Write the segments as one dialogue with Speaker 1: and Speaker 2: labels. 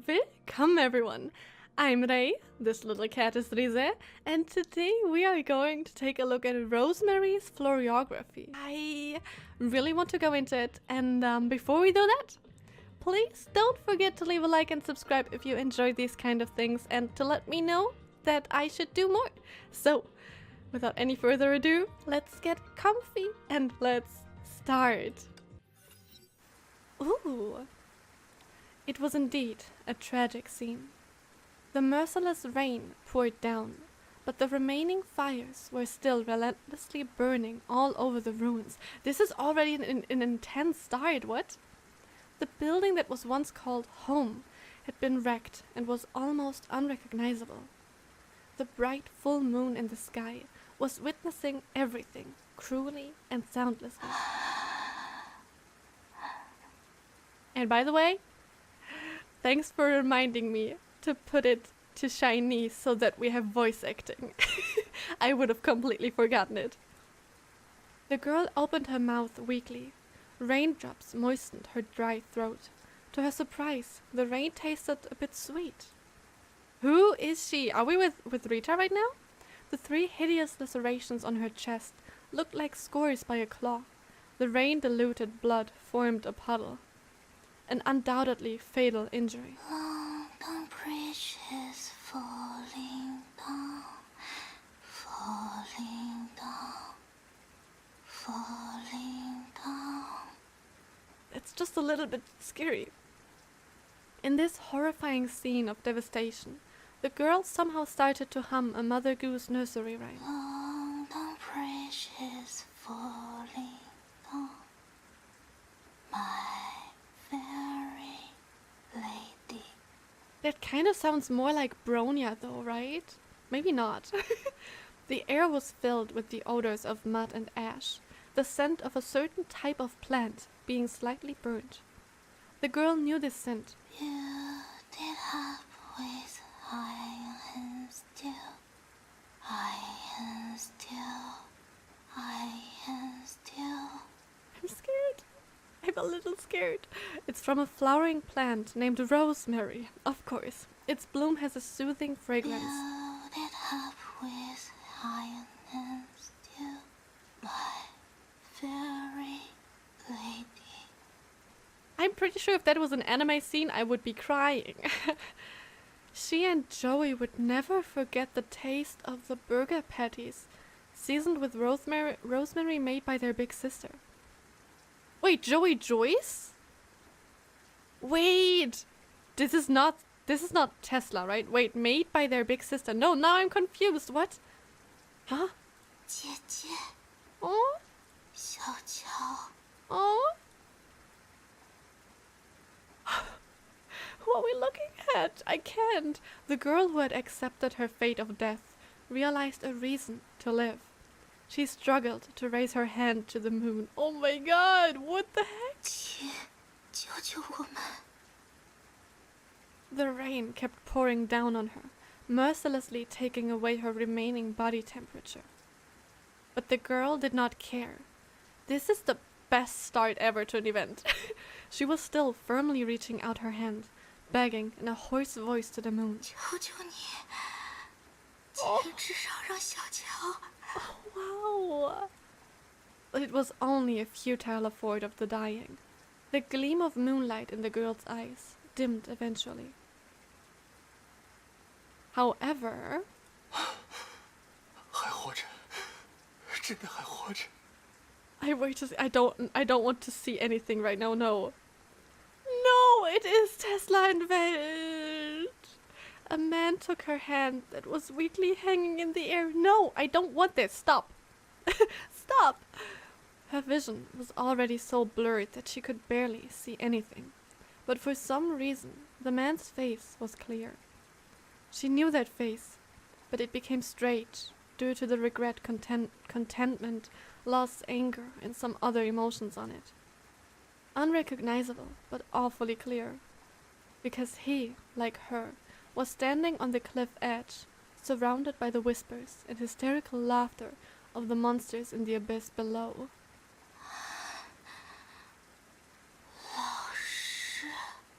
Speaker 1: Welcome everyone! I'm Ray, this little cat is Rize, and today we are going to take a look at Rosemary's Floriography. I really want to go into it, and before we do that, please don't forget to leave a like and subscribe if you enjoy these kind of things and to let me know that I should do more. So, without any further ado, let's get comfy and let's start. Ooh! It was indeed a tragic scene. The merciless rain poured down, but the remaining fires were still relentlessly burning all over the ruins. This is already an intense start, what? The building that was once called home had been wrecked and was almost unrecognizable. The bright full moon in the sky was witnessing everything cruelly and soundlessly. And by the way, thanks for reminding me to put it to Chinese so that we have voice acting. I would have completely forgotten it. The girl opened her mouth weakly. Raindrops moistened her dry throat. To her surprise, the rain tasted a bit sweet. Who is she? Are we with Rita right now? The 3 hideous lacerations on her chest looked like scores by a claw. The rain-diluted blood formed a puddle. An undoubtedly fatal injury.
Speaker 2: Long bridge is falling down, falling down, falling down.
Speaker 1: It's just a little bit scary. In this horrifying scene of devastation, the girl somehow started to hum a Mother Goose nursery rhyme.
Speaker 2: Long bridge is falling down, my fairy lady.
Speaker 1: That kind of sounds more like Bronya though, right? Maybe not. The air was filled with the odors of mud and ash, the scent of a certain type of plant being slightly burnt. The girl knew this scent.
Speaker 2: You did have with iron still, iron still, iron still.
Speaker 1: I'm scared. I'm a little scared. It's from a flowering plant named Rosemary, of course. Its bloom has a soothing fragrance.
Speaker 2: You did have with iron still, my fairy lady.
Speaker 1: I'm pretty sure if that was an anime scene, I would be crying. She and Joey would never forget the taste of the burger patties, seasoned with rosemary made by their big sister. Wait, Joey Joyce? Wait, this is not Tesla, right? Wait, made by their big sister. No, now I'm confused. What? Huh?
Speaker 2: 姐姐，
Speaker 1: Oh?
Speaker 2: 小乔，
Speaker 1: Oh? What are we looking at? I can't. The girl who had accepted her fate of death realized a reason to live. She struggled to raise her hand to the moon. Oh my god, what the heck?
Speaker 2: 请救救我们！
Speaker 1: The rain kept pouring down on her, mercilessly taking away her remaining body temperature. But the girl did not care. This is the best start ever to an event. She was still firmly reaching out her hand, begging in a hoarse voice to the moon.
Speaker 2: 求求你，请至少让小乔。
Speaker 1: Wow! But it was only a futile effort of the dying. The gleam of moonlight in the girl's eyes dimmed eventually. However,
Speaker 3: 还活着，真的还活着。
Speaker 1: I don't want to see anything right now. No. No, it is Tesla and Welt. A man took her hand that was weakly hanging in the air. No, I don't want this. Stop. Stop. Her vision was already so blurred that she could barely see anything. But for some reason, the man's face was clear. She knew that face, but it became straight due to the regret, contentment, loss, anger, and some other emotions on it. Unrecognizable, but awfully clear. Because he, like her, was standing on the cliff edge, surrounded by the whispers and hysterical laughter of the monsters in the abyss below.
Speaker 2: 老师，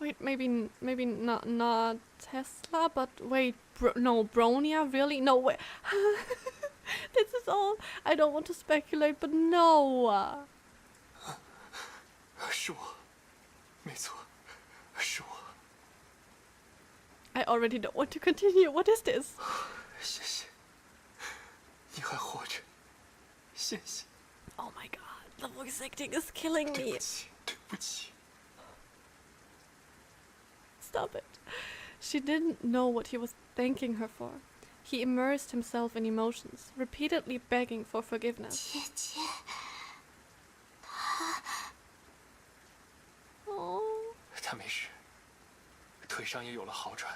Speaker 1: Wait, maybe not Tesla, but wait, no, Bronia, really? No, wait. This is all. I don't want to speculate, but no.
Speaker 3: 是我，没错，是我。
Speaker 1: I already don't want to continue. What is this?
Speaker 3: 谢谢，你还活着，谢谢。
Speaker 1: Oh my god, the voice acting is killing
Speaker 3: 对
Speaker 1: me.
Speaker 3: 不起，对不起。
Speaker 1: Stop it. She didn't know what he was thanking her for. He immersed himself in emotions, repeatedly begging for forgiveness.
Speaker 2: 姐姐，
Speaker 1: Oh.
Speaker 3: 他没事，腿上也有了好转，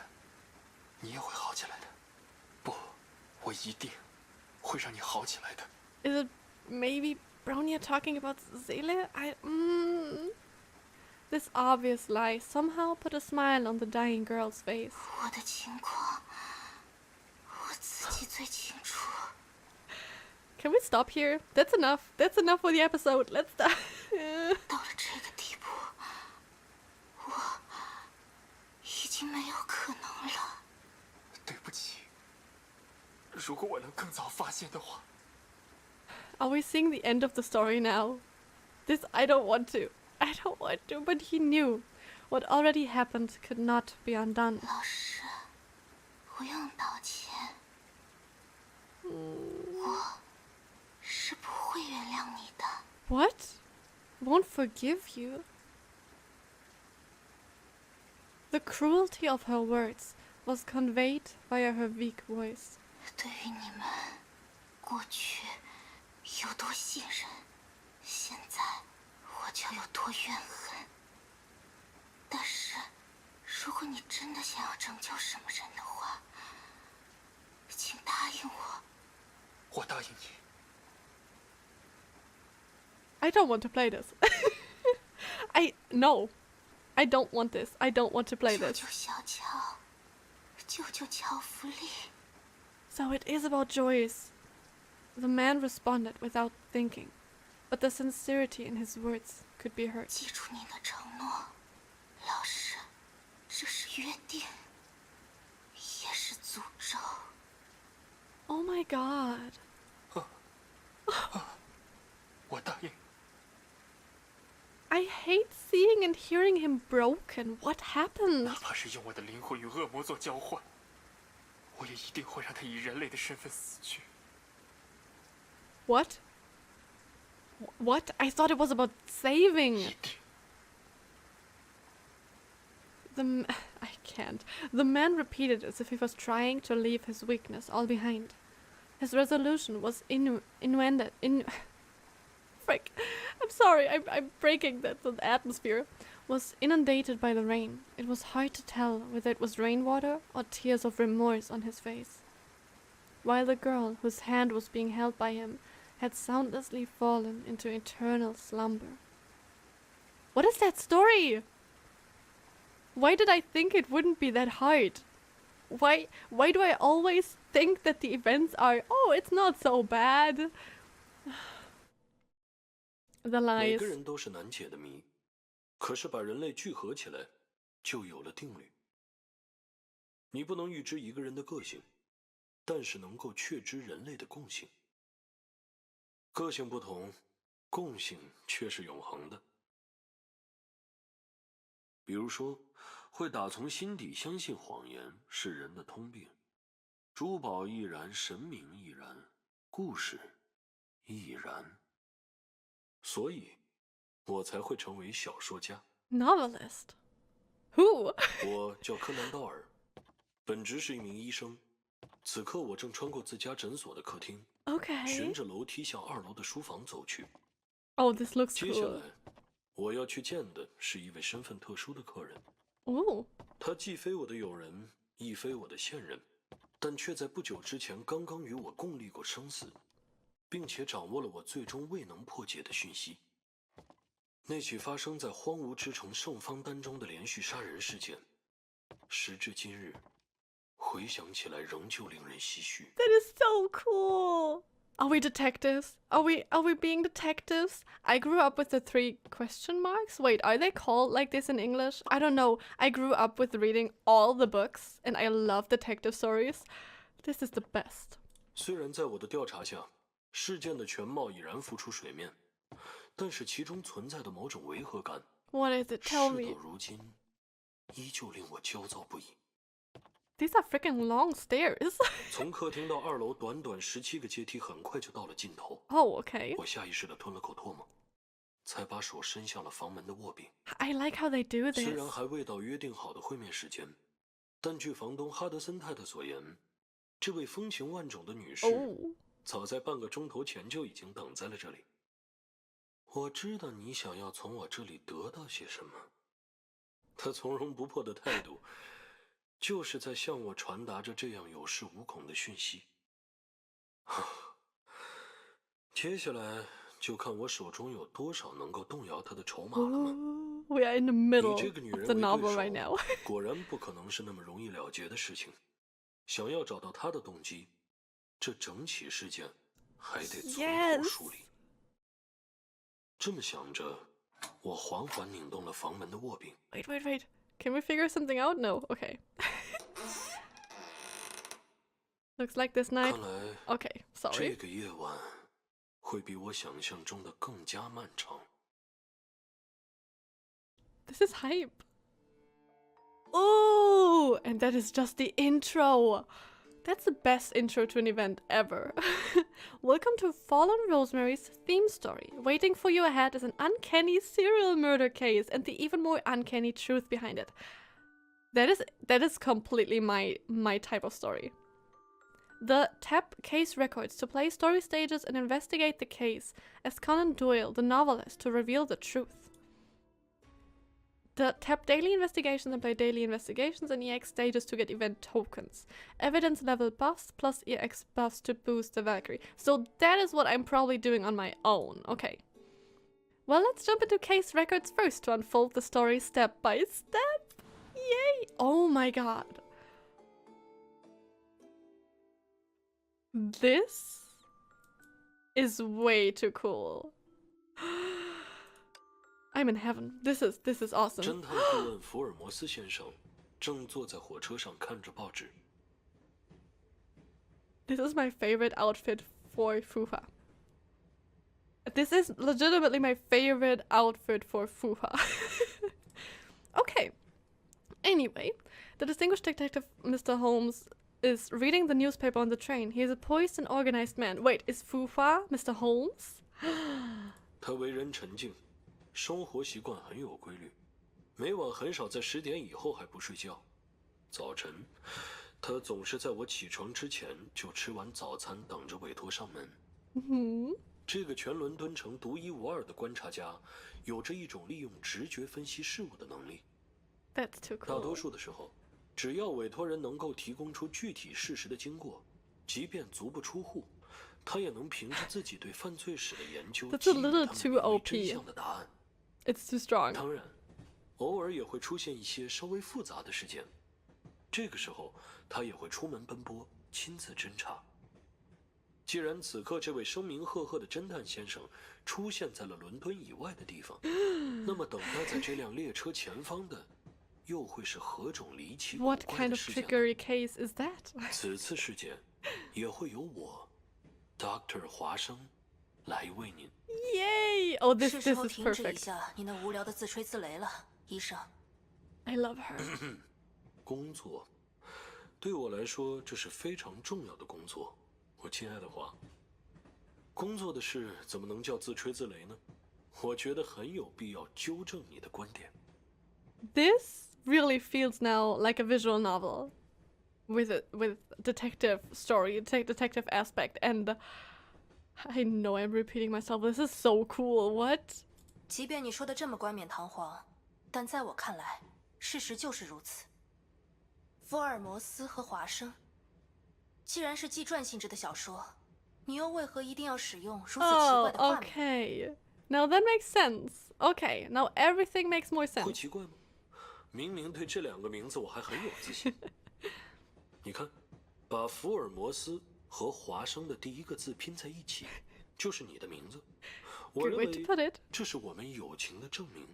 Speaker 3: 你也会好起来的。不，我一定会让你好起来的。
Speaker 1: Is it maybe Bronya talking about Seele? This obvious lie somehow put a smile on the dying girl's face.
Speaker 2: 我的情况，我自己最清楚。
Speaker 1: Can we stop here? That's enough. That's enough for the episode. Let's stop.
Speaker 2: 到了这个地步，我已经没有可能了。
Speaker 3: 对不起，如果我能更早发现的话。
Speaker 1: Are we seeing the end of the story now? This I don't want to. I don't want to, but he knew. What already happened could not be undone.
Speaker 2: 老师，不用道歉，我是不会原谅你的。
Speaker 1: What? Won't forgive you? The cruelty of her words was conveyed via her weak voice.
Speaker 2: 对于你们过去有多信任，现在我就有多怨恨。但是，如果你真的想要拯救什么人的话，请答应我。
Speaker 3: 我答应你。
Speaker 1: I don't want to play this. No. I don't want this. I don't want to play
Speaker 2: 救
Speaker 1: this.
Speaker 2: 救小乔，救救乔弗利。
Speaker 1: So it is about Joyce. The man responded without thinking, but the sincerity in his words could be heard.
Speaker 2: 记住你的承诺，老师，这是约定，也是诅咒。
Speaker 1: Oh my god.
Speaker 3: 我答应。
Speaker 1: I hate seeing and hearing him broken. What happened?
Speaker 3: 哪怕是用我的灵魂与恶魔做交换，我也一定会让他以人类的身份死去。
Speaker 1: What? What? I thought it was about saving.
Speaker 3: 一定。
Speaker 1: I can't. The man repeated as if he was trying to leave his weakness all behind. His resolution was Frick. I'm sorry, I'm breaking the atmosphere. Was inundated by the rain. It was hard to tell whether it was rainwater or tears of remorse on his face. While the girl, whose hand was being held by him, had soundlessly fallen into eternal slumber. What is that story? Why did I think it wouldn't be that hard? Why do I always think that the events are, oh, it's not so bad? The
Speaker 4: 每
Speaker 1: lies.
Speaker 4: 个人都是难解的谜，可是把人类聚合起来，就有了定律。你不能预知一个人的个性，但是能够确知人类的共性。个性不同，共性却是永恒的。比如说，会打从心底相信谎言是人的通病，珠宝亦然，神明亦然，故事亦然。所以，我才会成为小说家。
Speaker 1: Novelist. Who?
Speaker 4: 我叫柯南道尔，本职是一名医生。此刻我正穿过自家诊所的客厅，
Speaker 1: Okay.
Speaker 4: 循着楼梯向2楼的书房走去。
Speaker 1: Oh, this looks
Speaker 4: 接下
Speaker 1: cool.
Speaker 4: 来，我要去见的是一位身份特殊的客人。
Speaker 1: Oh.
Speaker 4: 他既非我的友人，亦非我的现任，但却在不久之前刚刚与我共历过生死，并且掌握了我最终未能破解的讯息。那起发生在荒芜之城圣方丹中的连续杀人事件，时至今日，回想起来仍旧令人唏嘘。
Speaker 1: That is so cool. Are we detectives? Are we being detectives? I grew up with the 3 question marks. Wait, are they called like this in English? I don't know. I grew up with reading all the books and I love detective stories. This is the best.
Speaker 4: 虽然在我的调查下，事件的全貌已然浮出水面，但是其中存在的某种违和感，
Speaker 1: What is it? Tell
Speaker 4: 事
Speaker 1: me.
Speaker 4: 到如今，依旧令我焦躁不已。
Speaker 1: These are freaking long stairs.
Speaker 4: 从客厅到2楼，短短17个阶梯，很快就到了尽头。
Speaker 1: Oh, okay.
Speaker 4: 我下意识地吞了口唾沫，才把手伸向了房门的握柄。
Speaker 1: I like how they do
Speaker 4: 虽
Speaker 1: this.
Speaker 4: 然还未到约定好的会面时间，但据房东哈德森太太所言，这位风情万种的女士，
Speaker 1: Oh.
Speaker 4: 早在半个钟头前就已经等在了这里。我知道你想要从我这里得到些什么。她从容不迫的态度，就是在向我传达着这样有恃无恐的讯息。接下来就看我手中有多少能够动摇她的筹码了吗？
Speaker 1: We are in the middle
Speaker 4: 以这个女
Speaker 1: of
Speaker 4: 人
Speaker 1: the
Speaker 4: 为
Speaker 1: novel
Speaker 4: 对
Speaker 1: right now.
Speaker 4: 手，果然不可能是那么容易了结的事情。想要找到她的动机，这整起事件还得从头梳理。这么想着，我缓缓拧动了房门的握柄。
Speaker 1: Wait. Can we figure something out? No. Okay. Looks like this night.
Speaker 4: 看来
Speaker 1: Okay,
Speaker 4: 这
Speaker 1: sorry.
Speaker 4: 个夜晚会比我想象中的更加漫长。
Speaker 1: This is hype. Oh, and that is just the intro. That's the best intro to an event ever. Welcome to Fallen Rosemary's theme story. Waiting for you ahead is an uncanny serial murder case and the even more uncanny truth behind it. That is completely my type of story. The tap case records to play story stages and investigate the case as Conan Doyle, the novelist, to reveal the truth. The tap daily investigations and play daily investigations and EX stages to get event tokens. Evidence level buffs plus EX buffs to boost the Valkyrie. So that is what I'm probably doing on my own. Okay. Well, let's jump into case records first to unfold the story step by step. Yay! Oh my god. This is way too cool. I'm in heaven. This is awesome.
Speaker 4: 侦探顾问福尔摩斯先生正坐在火车上看着报纸。
Speaker 1: This is my favorite outfit for Fufa. This is legitimately my favorite outfit for Fufa. Okay. Anyway, the distinguished detective Mr. Holmes is reading the newspaper on the train. He is a poised and organized man. Wait, is Fufa Mr. Holmes?
Speaker 4: 他为人沉静，生活习惯很有规律，每晚很少在10点以后还不睡觉。早晨，他总是在我起床之前就吃完早餐，等着委托上门。这个全伦敦城独一无二的观察家，有着一种利用直觉分析事物的能力。
Speaker 1: That's too cool.
Speaker 4: 大多数的时候，只要委托人能够提供出具体事实的经过，即便足不出户，他也能凭着自己对犯罪史的研究，
Speaker 1: That's a little too
Speaker 4: 给予
Speaker 1: OP.
Speaker 4: 真相的答案。
Speaker 1: It's too strong.
Speaker 4: 当然，偶尔也会出现一些稍微复杂的事件，这个时候他也会出门奔波，亲自侦查。既然此刻这位声名赫赫的侦探先生出现在了伦敦以外的地方，那么等待在这辆列车前方的，又会是何种离奇古
Speaker 1: What
Speaker 4: 怪
Speaker 1: kind
Speaker 4: 的
Speaker 1: of
Speaker 4: 事件呢？
Speaker 1: trickery case is that?
Speaker 4: 此次事件也会由我 ，Dr. 华生来为您。
Speaker 1: Yay! Oh,
Speaker 2: 是
Speaker 1: this
Speaker 2: 时候
Speaker 1: is
Speaker 2: 停止一
Speaker 1: perfect.
Speaker 2: 下你那无聊的自吹自擂了，医生。
Speaker 1: I love her.
Speaker 4: 工作，对我来说这是非常重要的工作，我亲爱的华。工作的事怎么能叫自吹自擂呢？我觉得很有必要纠正你的观点。
Speaker 1: This really feels now like a visual novel with detective story, detective aspect, and I know I'm repeating myself. This is so cool. What?
Speaker 2: 即便你说的这么冠冕堂皇，但在我看来，事实就是如此。福尔摩斯和华生，既然是纪传性质的小说，你又为何一定要使用如此奇
Speaker 1: Oh,
Speaker 2: 怪的画面？
Speaker 1: okay. Now that makes sense. Okay, now everything makes more
Speaker 4: 会
Speaker 1: sense.
Speaker 4: 奇怪吗？明明对这2个名字我还很有自信。你看，把福尔摩斯和华生的第一个字拼在一起，就是你的名字。我
Speaker 1: Good
Speaker 4: 认
Speaker 1: way to put
Speaker 4: 为
Speaker 1: it.
Speaker 4: 这是我们友情的证明。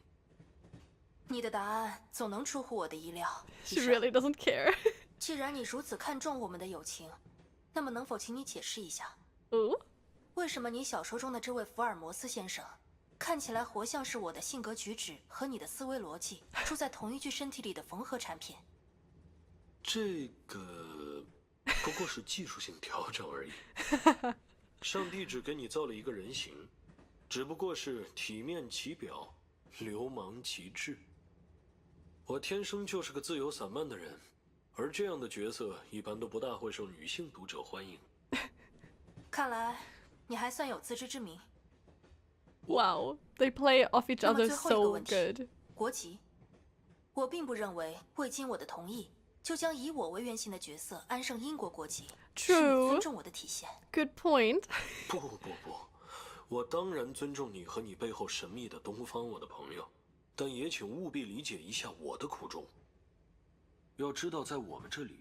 Speaker 2: 你的答案总能出乎我的意料。
Speaker 1: She really doesn't care.
Speaker 2: 既然你如此看重我们的友情，那么能否请你解释一下，
Speaker 1: Ooh.
Speaker 2: 为什么你小说中的这位福尔摩斯先生，看起来活像是我的性格举止和你的思维逻辑住在同一具身体里的缝合产品？
Speaker 4: 这个不过是技术性调整而已。上帝只给你造了一个人形，只不过是体面其表，流氓其志。我天生就是个自由散漫的人，而这样的角色一般都不大会受女性读者欢迎。
Speaker 2: 看来你还算有自知之明。
Speaker 1: Wow, they play off each
Speaker 2: 那么
Speaker 1: other
Speaker 2: 最后一个
Speaker 1: so
Speaker 2: 问题，
Speaker 1: good.
Speaker 2: 国籍。我并不认为未经我的同意就将以我为原型的角色安上英国国籍是你
Speaker 1: True.
Speaker 2: 尊重我的体现。
Speaker 1: Good point.
Speaker 4: 不，我当然尊重你和你背后神秘的东方，我的朋友，但也请务必理解一下我的苦衷。要知道，在我们这里，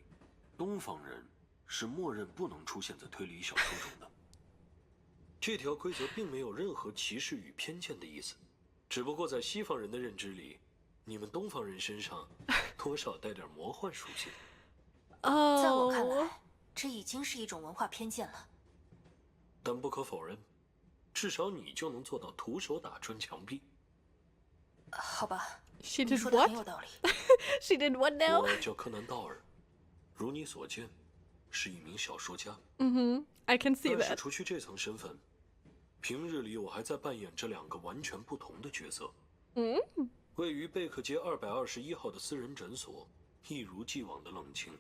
Speaker 4: 东方人是默认不能出现在推理小说中的。这条规则并没有任何歧视与偏见的意思，只不过在西方人的认知里，你们东方人身上多少带点魔幻属性。
Speaker 2: 在我看
Speaker 1: Oh.
Speaker 2: 来，这已经是一种文化偏见了。
Speaker 4: 但不可否认，至少你就能做到徒手打穿墙壁。
Speaker 2: 好吧，
Speaker 1: She
Speaker 2: 你
Speaker 1: did
Speaker 2: 说的很有
Speaker 1: what?
Speaker 2: 道理。
Speaker 1: She did what now?
Speaker 4: 我叫柯南道尔，如你所见，是一名小说家。
Speaker 1: I can see
Speaker 4: 但是
Speaker 1: that.
Speaker 4: 除去这层身份，平日里我还在扮演这两个完全不同的角色。位于贝克街221号的私人诊所，一如既往的冷清。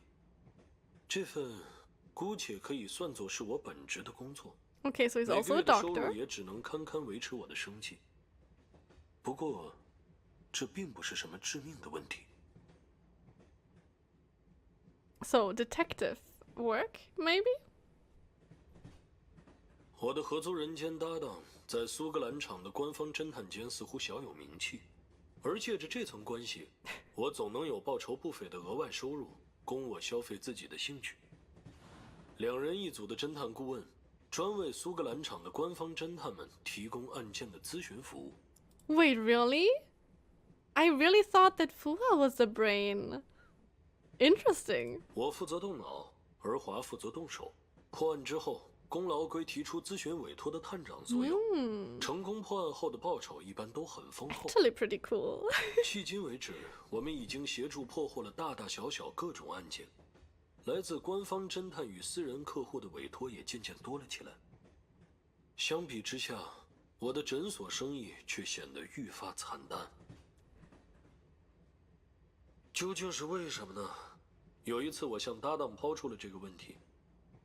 Speaker 4: 这份姑且可以算作是我本职的工作。
Speaker 1: Okay, so he's
Speaker 4: 每
Speaker 1: also
Speaker 4: 个
Speaker 1: a
Speaker 4: 月的收入
Speaker 1: doctor.
Speaker 4: 也只能堪堪维持我的生计。不过，这并不是什么致命的问题。
Speaker 1: So, detective work, maybe?
Speaker 4: 我的合租人兼搭档在苏格兰场的官方侦探间似乎小有名气，而借着这层关系，我总能有报酬不菲的额外收入，供我消费自己的兴趣。2人一组的侦探顾问，专为苏格兰场的官方侦探们提供案件的咨询服务。
Speaker 1: Wait, really? I really thought that Fuha was the brain. Interesting.
Speaker 4: 我负责动脑，而华负责动手。破案之后，功劳归提出咨询委托的探长所有。成功破案后的报酬一般都很丰厚。
Speaker 1: Actually pretty cool.
Speaker 4: 迄今为止，我们已经协助破获了大大小小各种案件，来自官方侦探与私人客户的委托也渐渐多了起来。相比之下，我的诊所生意却显得愈发惨淡。究竟是为什么呢？有一次，我向搭档抛出了这个问题。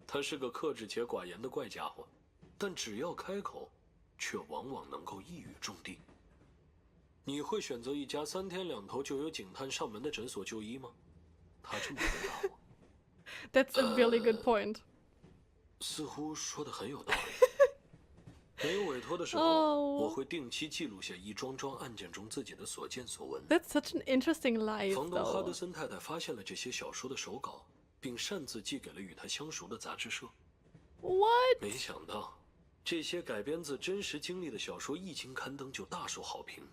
Speaker 4: 他是个克制且寡言的怪家伙，但只要开口，却往往能够一语中的。你会选择一家3天2头就有警探上门的诊所就医吗？他这么回答我。
Speaker 1: That's a really good point.
Speaker 4: 似乎说得很有道理。没有委托的时候，
Speaker 1: Oh.
Speaker 4: 我会定期记录下一桩桩案件中自己的所见所闻。
Speaker 1: That's such an interesting life,
Speaker 4: 房东哈德
Speaker 1: though.
Speaker 4: 森太太发现了这些小说的手稿，并擅自寄给了与他相熟的杂志社。
Speaker 1: What?
Speaker 4: 没想到，这些改编自真实经历的小说一经刊登就大受好评。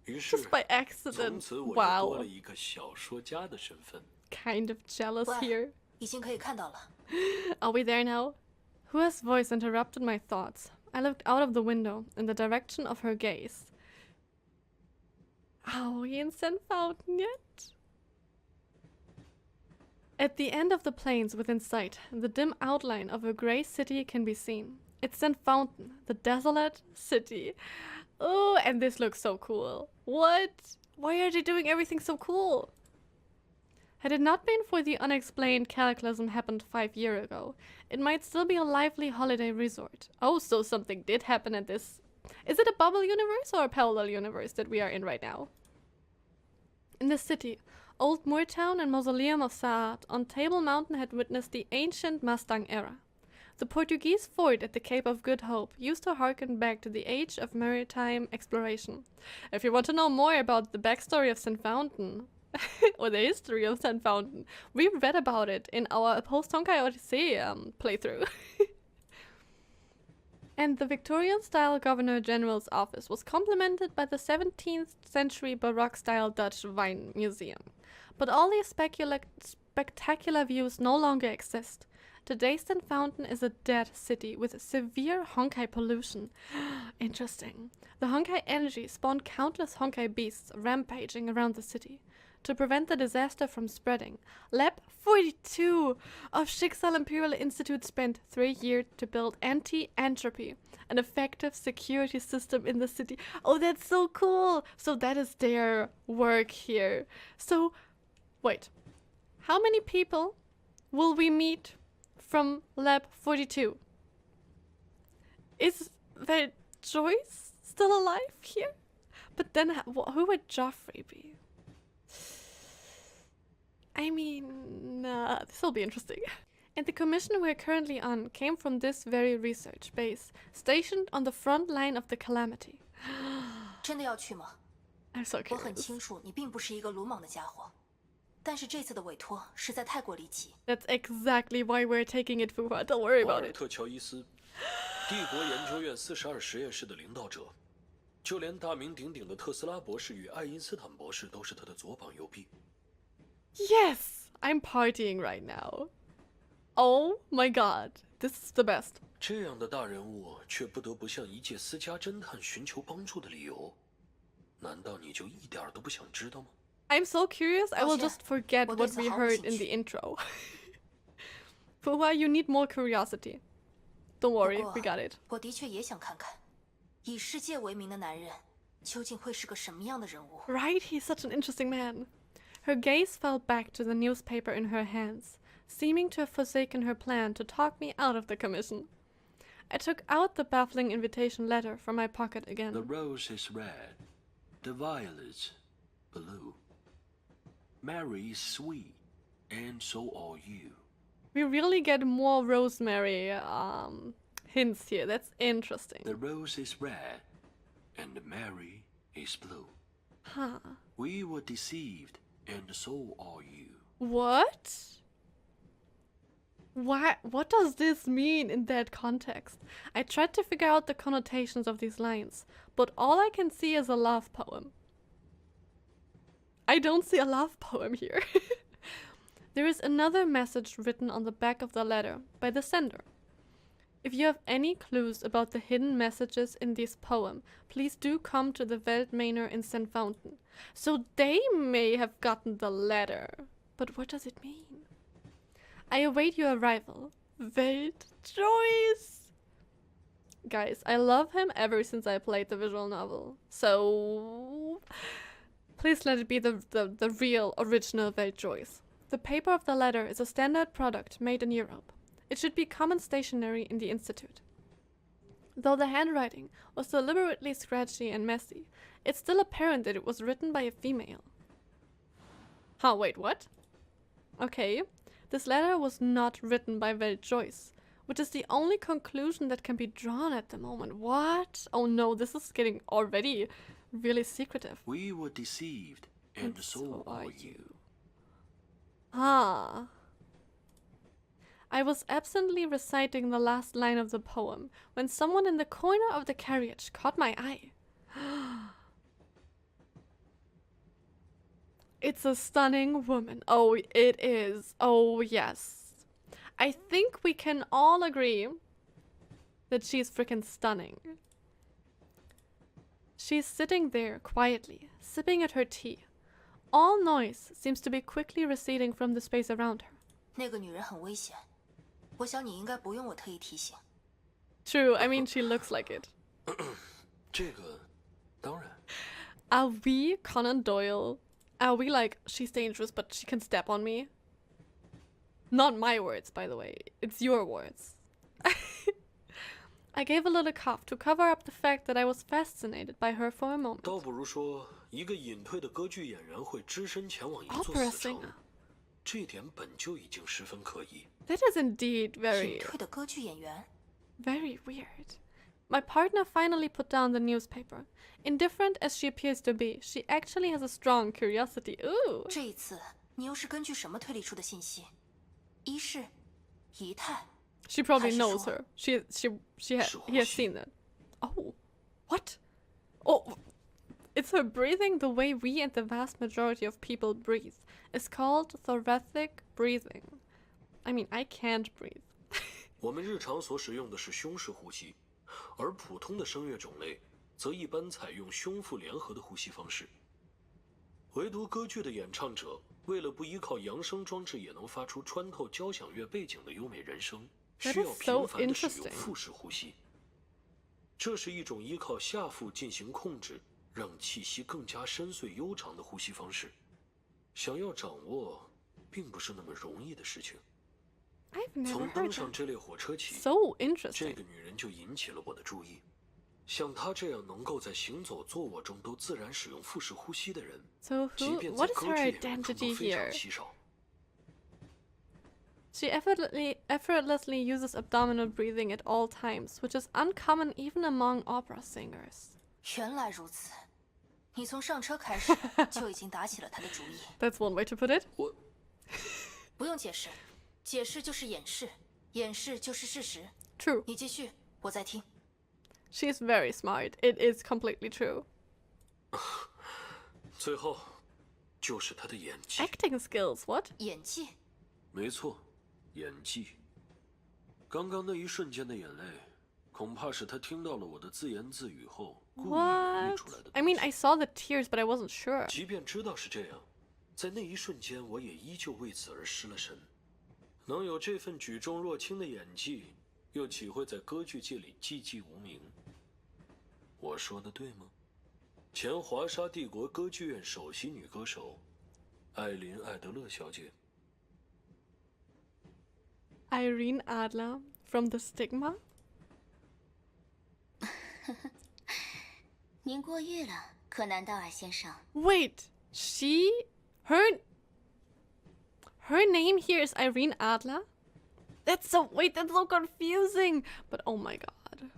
Speaker 4: 于是，
Speaker 1: Just by
Speaker 4: 从
Speaker 1: accident.
Speaker 4: 此我就多
Speaker 1: Wow.
Speaker 4: 了一个小说家的身份。
Speaker 1: Kind of jealous
Speaker 2: 喂
Speaker 1: here.
Speaker 2: 已经可以看到了。
Speaker 1: Are we there now? Hua's voice interrupted my thoughts. I looked out of the window in the direction of her gaze. Are we in St. Fountain yet? At the end of the plains within sight, the dim outline of a grey city can be seen. It's St. Fountain, the desolate city. Oh, and this looks so cool. What? Why are they doing everything so cool? Had it not been for the unexplained cataclysm happened 5 years ago, it might still be a lively holiday resort. Oh, so something did happen at this. Is it a bubble universe or a parallel universe that we are in right now? In the city, Old Moortown and Mausoleum of Saad on Table Mountain had witnessed the ancient Mustang era. The Portuguese fort at the Cape of Good Hope used to harken back to the age of maritime exploration. If you want to know more about the backstory of St. Fountain, or the history of Sand Fountain. We read about it in our post-Honkai Odyssey playthrough. And the Victorian-style Governor-General's office was complemented by the 17th century Baroque-style Dutch wine museum. But all these spectacular views no longer exist. Today's Sand Fountain is a dead city with severe Honkai pollution. Interesting. The Honkai energy spawned countless Honkai beasts rampaging around the city. To prevent the disaster from spreading, Lab 42 of Schicksal Imperial Institute spent 3 years to build anti-entropy, an effective security system in the city. Oh, that's so cool! So that is their work here. So, wait. How many people will we meet from Lab 42? Is there Joyce still alive here? But then who would Joffrey be? I mean, this will be interesting. And the commission we're currently on came from this very research base, stationed on the front line of the calamity.
Speaker 2: 真的要去吗？
Speaker 1: I'm so
Speaker 2: 我很
Speaker 1: curious.
Speaker 2: 清楚你并不是一个鲁莽的家伙，但是这次的委托实在太过离奇。
Speaker 1: That's exactly why we're taking it, Fuhua. Don't worry
Speaker 4: 瓦
Speaker 1: about
Speaker 4: 尔
Speaker 1: it.
Speaker 4: 特·乔伊斯，帝国研究院42实验室的领导者，就连大名鼎鼎的特斯拉博士与爱因斯坦博士都是他的左膀右臂。
Speaker 1: Yes! I'm partying right now. Oh my god. This is the best.
Speaker 4: 这样的大人物却不得不向一介私家侦探寻求帮助的理由，难道你就一点儿都不想知道吗？
Speaker 1: I'm so curious, I will
Speaker 2: 抱歉，
Speaker 1: just forget
Speaker 2: 我对
Speaker 1: what
Speaker 2: 此
Speaker 1: we
Speaker 2: 毫无
Speaker 1: heard
Speaker 2: 兴
Speaker 1: in
Speaker 2: 趣。
Speaker 1: the intro. Fuhua, you need more curiosity. Don't worry,
Speaker 2: 不
Speaker 1: we
Speaker 2: 过
Speaker 1: got it.
Speaker 2: 我的确也想看看，以世界为名的男人究竟会是个什么样的人物。
Speaker 1: Right? He's such an interesting man. Her gaze fell back to the newspaper in her hands, seeming to have forsaken her plan to talk me out of the commission. I took out the baffling invitation letter from my pocket again.
Speaker 4: The rose is red, the violets blue. Mary is sweet, and so are you.
Speaker 1: We really get more Rosemary hints here. That's interesting.
Speaker 4: The rose is red, and Mary is blue.
Speaker 1: Huh.
Speaker 4: We were deceived, and so are you.
Speaker 1: What? What does this mean in that context? I tried to figure out the connotations of these lines, but all I can see is a love poem. I don't see a love poem here. There is another message written on the back of the letter by the sender. If you have any clues about the hidden messages in this poem, please do come to the Welt Manor in Sand Fountain. So they may have gotten the letter. But what does it mean? I await your arrival. Welt Joyce! Guys, I love him ever since I played the visual novel. So please let it be the real original Welt Joyce. The paper of the letter is a standard product made in Europe. It should be common stationery in the Institute. Though the handwriting was deliberately scratchy and messy, it's still apparent that it was written by a female. Huh, wait, what? Okay, this letter was not written by Welt Joyce, which is the only conclusion that can be drawn at the moment. What? Oh no, this is getting already really secretive.
Speaker 4: We were deceived, and so are you.
Speaker 1: Ah. I was absently reciting the last line of the poem when someone in the corner of the carriage caught my eye. It's a stunning woman. Oh, it is. Oh, yes. I think we can all agree that she's freaking stunning. She's sitting there quietly, sipping at her tea. All noise seems to be quickly receding from the space around her.
Speaker 2: 那个女人很危险，我想你应该不用我特意提醒。
Speaker 1: True, I mean, she looks like it.
Speaker 4: 这个，当然。
Speaker 1: Are we Conan Doyle? Are we like, she's dangerous, but she can step on me? Not my words, by the way. It's your words. I gave a little cough to cover up the fact that I was fascinated by her for a moment.
Speaker 4: 倒不如说，一个隐退的歌剧演员会只身前往一座
Speaker 1: Opera
Speaker 4: 死城
Speaker 1: singer.，
Speaker 4: 这点本就已经十分可疑。
Speaker 1: That is indeed
Speaker 2: 隐
Speaker 1: very,
Speaker 2: 退的歌剧演员，
Speaker 1: very weird. My partner finally put down the newspaper. Indifferent as she appears to be, she actually has a strong curiosity. Ooh.
Speaker 5: 这一次你又是根据什么推理出的信息？仪式、仪态，
Speaker 1: She probably
Speaker 5: 还是
Speaker 1: knows
Speaker 5: 说
Speaker 1: her. He has
Speaker 4: 是呼吸。
Speaker 1: seen it. Oh, what? Oh, it's her breathing the way we and the vast majority of people breathe. It's called thoracic breathing. I mean, I can't breathe.
Speaker 4: 我们日常所使用的是胸式呼吸，而普通的声乐种类则一般采用胸腹联合的呼吸方式。唯独歌剧的演唱者，为了不依靠扬声装置也能发出穿透交响乐背景的优美人声，
Speaker 1: That
Speaker 4: 需要
Speaker 1: is so
Speaker 4: 频繁地使用
Speaker 1: interesting.
Speaker 4: 腹式呼吸。这是一种依靠下腹进行控制，让气息更加深邃悠长的呼吸方式。想要掌握，并不是那么容易的事情。
Speaker 1: I've never
Speaker 4: 从
Speaker 1: heard
Speaker 4: 登上
Speaker 1: that.
Speaker 4: 这列火车起，
Speaker 1: So
Speaker 4: 这
Speaker 1: interesting.
Speaker 4: 个女人就引起了我的注意。像她这样能够在行走、坐卧中都自然使用腹式呼吸的人，
Speaker 1: So
Speaker 4: 即
Speaker 1: who?
Speaker 4: 便在
Speaker 1: What is
Speaker 4: 歌
Speaker 1: her
Speaker 4: 剧演员中
Speaker 1: identity
Speaker 4: 都非常
Speaker 1: here?
Speaker 4: 稀少。
Speaker 1: She effortlessly uses abdominal breathing at all times, which is uncommon even among opera singers.
Speaker 5: 原来如此，你从上车开始就已经打起了他的主意。
Speaker 1: That's one way to put it.
Speaker 4: 我
Speaker 5: 不用解释，解释就是掩饰，掩饰就是事实。
Speaker 1: True.
Speaker 5: 你继续，我在听。
Speaker 1: She's very smart. It is completely true.
Speaker 4: 最后，就是她的演技。
Speaker 1: Acting skills, what?
Speaker 5: 演技，
Speaker 4: 没错，演技。刚刚那一瞬间的眼泪，恐怕是她听到了我的自言自语后故意演绎
Speaker 1: What?
Speaker 4: 出来的。
Speaker 1: I mean, I saw the tears, but I wasn't sure.
Speaker 4: 即便知道是这样，在那一瞬间，我也依旧为此而失了神。能有这份举重若轻的演技，又岂会在歌剧界里寂寂无名？我说的对吗？前华沙帝国歌剧院首席女歌手艾琳·艾德勒小姐。
Speaker 1: Irene Adler from The Stigma?
Speaker 2: 您过誉了，柯南道尔先生。
Speaker 1: Wait, her name here is Irene Adler? That's so confusing. But oh my god.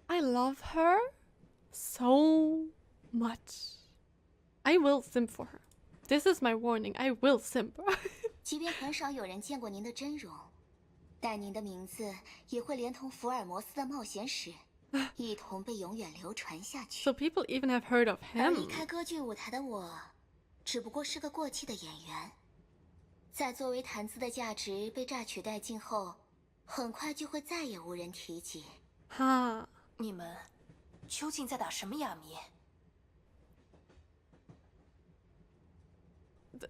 Speaker 1: I love her so much. I will simp for her. This is my warning. I will simp.
Speaker 2: 即便很少有人见过您的真容，但您的名字也会连同福尔摩斯的冒险史一同被永远流传下去。
Speaker 1: So people even have heard of
Speaker 2: 而离
Speaker 1: him.
Speaker 2: 开歌剧舞台的我，只不过是个过气的演员，在作为谈资的价值被榨取殆尽后，很快就会再也无人提及。
Speaker 1: Ha.
Speaker 5: 你们究竟在打什么哑谜？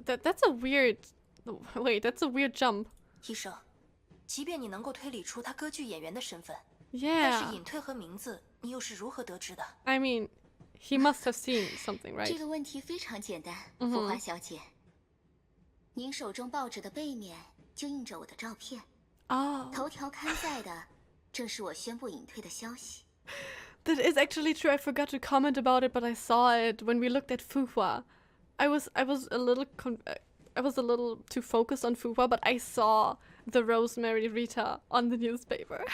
Speaker 1: That's a weird... Wait, that's a weird jump.
Speaker 5: 医生，即便你能够推理出他歌剧演员的身份，但
Speaker 1: Yeah.
Speaker 5: 是隐退和名字，你又是如何得知的？
Speaker 1: I mean, he must have seen something,
Speaker 2: 这
Speaker 1: right?
Speaker 2: 个问题非常简单，
Speaker 1: 嗯哼
Speaker 2: 福华小姐。您手中报纸的背面就印着我的照片，
Speaker 1: Oh.
Speaker 2: 头条刊载的正是我宣布隐退的消息。
Speaker 1: That is actually true. I forgot to comment about it, but I saw it when we looked at Fuhua. I was a little too focused on Fuhua, but I saw the Rosemary Rita on the newspaper.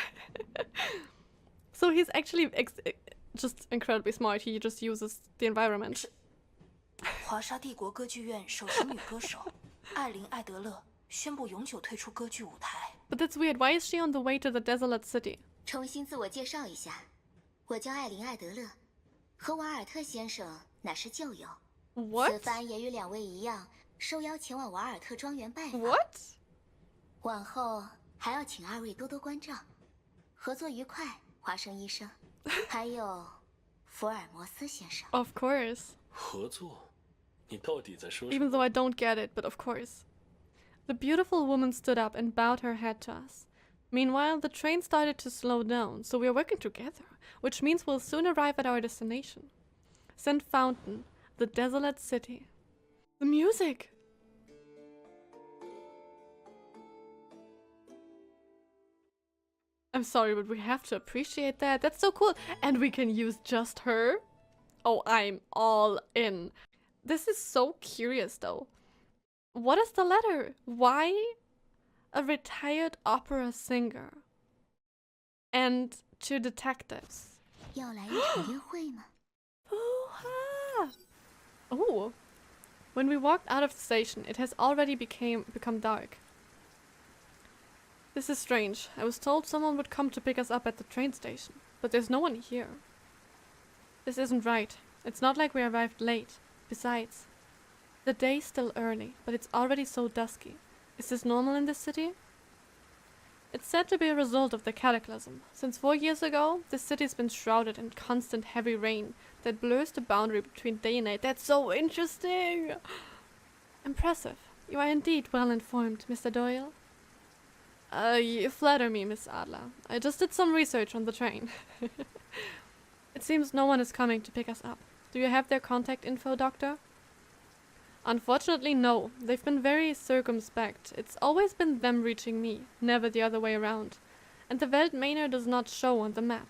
Speaker 1: So he's actually just incredibly smart. He just uses the environment.
Speaker 5: 华沙帝国歌剧院首席女歌手艾琳·艾德勒宣布永久退出歌剧舞台。
Speaker 1: But that's weird. Why is she on the way to the desolate city?
Speaker 2: 重新自我介绍一下，我叫艾琳·艾德勒，和瓦尔特先生乃是旧友。
Speaker 1: What?
Speaker 2: 此番也与两位一样，受邀前往瓦尔特庄园拜访。
Speaker 1: What?
Speaker 2: 往后还要请二位多多关照，合作愉快，华生医生，还有福尔摩斯先生。
Speaker 1: Of course.
Speaker 4: 合作？你到底在说什
Speaker 1: Even
Speaker 4: 么？
Speaker 1: though I don't get it, but of course. The beautiful woman stood up and bowed her head to us. Meanwhile, the train started to slow down, so we are working together, which means we'll soon arrive at our destination. St. Fountain, the desolate city. The music! I'm sorry, but we have to appreciate that. That's so cool. And we can use just her. Oh, I'm all in. This is so curious, though. What is the letter? Why a retired opera singer, and 2 detectives.
Speaker 2: 要来一场约会吗？
Speaker 1: Hoo-ha! Oh, when we walked out of the station, it has already become dark. This is strange. I was told someone would come to pick us up at the train station, but there's no one here. This isn't right. It's not like we arrived late. Besides, the day's still early, but it's already so dusky. Is this normal in this city? It's said to be a result of the cataclysm. Since 4 years ago, this city's been shrouded in constant heavy rain that blurs the boundary between day and night. That's so interesting! Impressive. You are indeed well informed, Mr. Doyle. You flatter me, Miss Adler. I just did some research on the train. It seems no one is coming to pick us up. Do you have their contact info, Doctor? Unfortunately, no. They've been very circumspect. It's always been them reaching me, never the other way around. And the Welt Manor does not show on the map.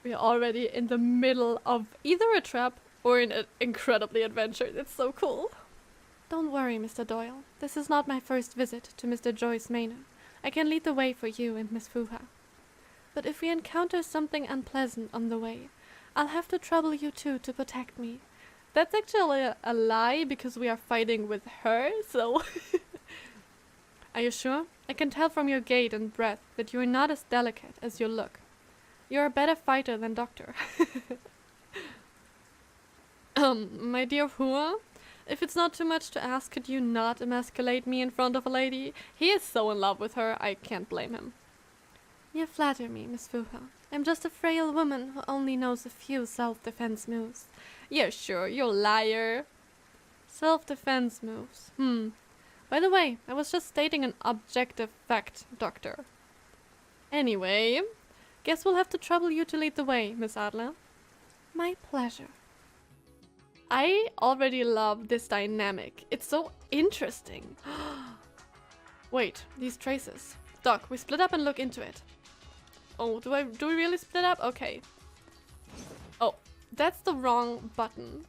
Speaker 1: We're already in the middle of either a trap or an incredibly adventure. It's so cool. Don't worry, Mr. Doyle. This is not my first visit to Mr. Joyce Manor. I can lead the way for you and Miss Fuha. But if we encounter something unpleasant on the way, I'll have to trouble you two to protect me. That's actually a lie, because we are fighting with her, so... Are you sure? I can tell from your gait and breath that you are not as delicate as you look. You're a better fighter than Doctor. My dear Hua, if it's not too much to ask, could you not emasculate me in front of a lady? He is so in love with her, I can't blame him. You flatter me, Miss Fuha. I'm just a frail woman who only knows a few self-defense moves. Yeah, sure, you're a liar. Self-defense moves. By the way, I was just stating an objective fact, Doctor. Anyway, guess we'll have to trouble you to lead the way, Miss Adler. My pleasure. I already love this dynamic. It's so interesting. Wait, these traces. Doc, we split up and look into it. Oh, do we really split up? Okay. Oh, that's the wrong button.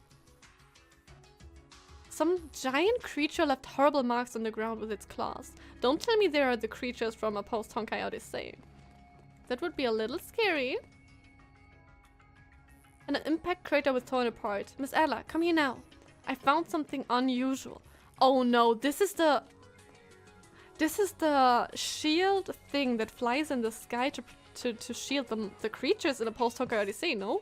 Speaker 1: Some giant creature left horrible marks on the ground with its claws. Don't tell me they are the creatures from a post-Honkai Odyssey. That would be a little scary. And an impact crater was torn apart. Miss Adler, come here now. I found something unusual. Oh no, this is the shield thing that flies in the sky to shield the creatures in a post-Honkai Odyssey, no?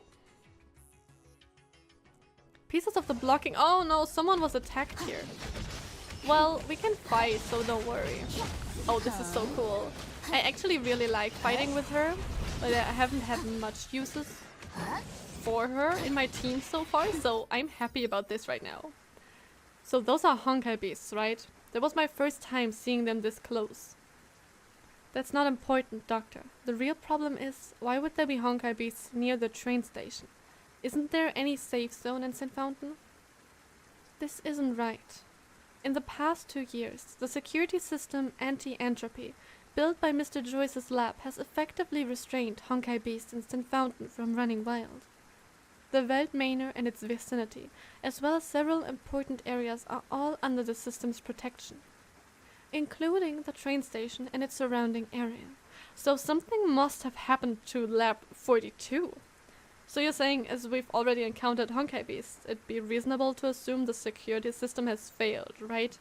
Speaker 1: Pieces of the blocking. Oh no, someone was attacked here. Well, we can fight, so don't worry. Oh, this is so cool. I actually really like fighting with her, but I haven't had much uses for her in my team so far, so I'm happy about this right now. So those are Honkai beasts, right? That was my first time seeing them this close. That's not important, Doctor. The real problem is, why would there be Honkai beasts near the train station? Isn't there any safe zone in St. Fountain? This isn't right. In the past 2 years, the security system Anti-Entropy, built by Mr. Joyce's lab, has effectively restrained Honkai beasts in St. Fountain from running wild. The Welt Manor and its vicinity, as well as several important areas, are all under the system's protection, including the train station and its surrounding area. So something must have happened to Lab 42. So you're saying, as we've already encountered Honkai beasts, it'd be reasonable to assume the security system has failed, right?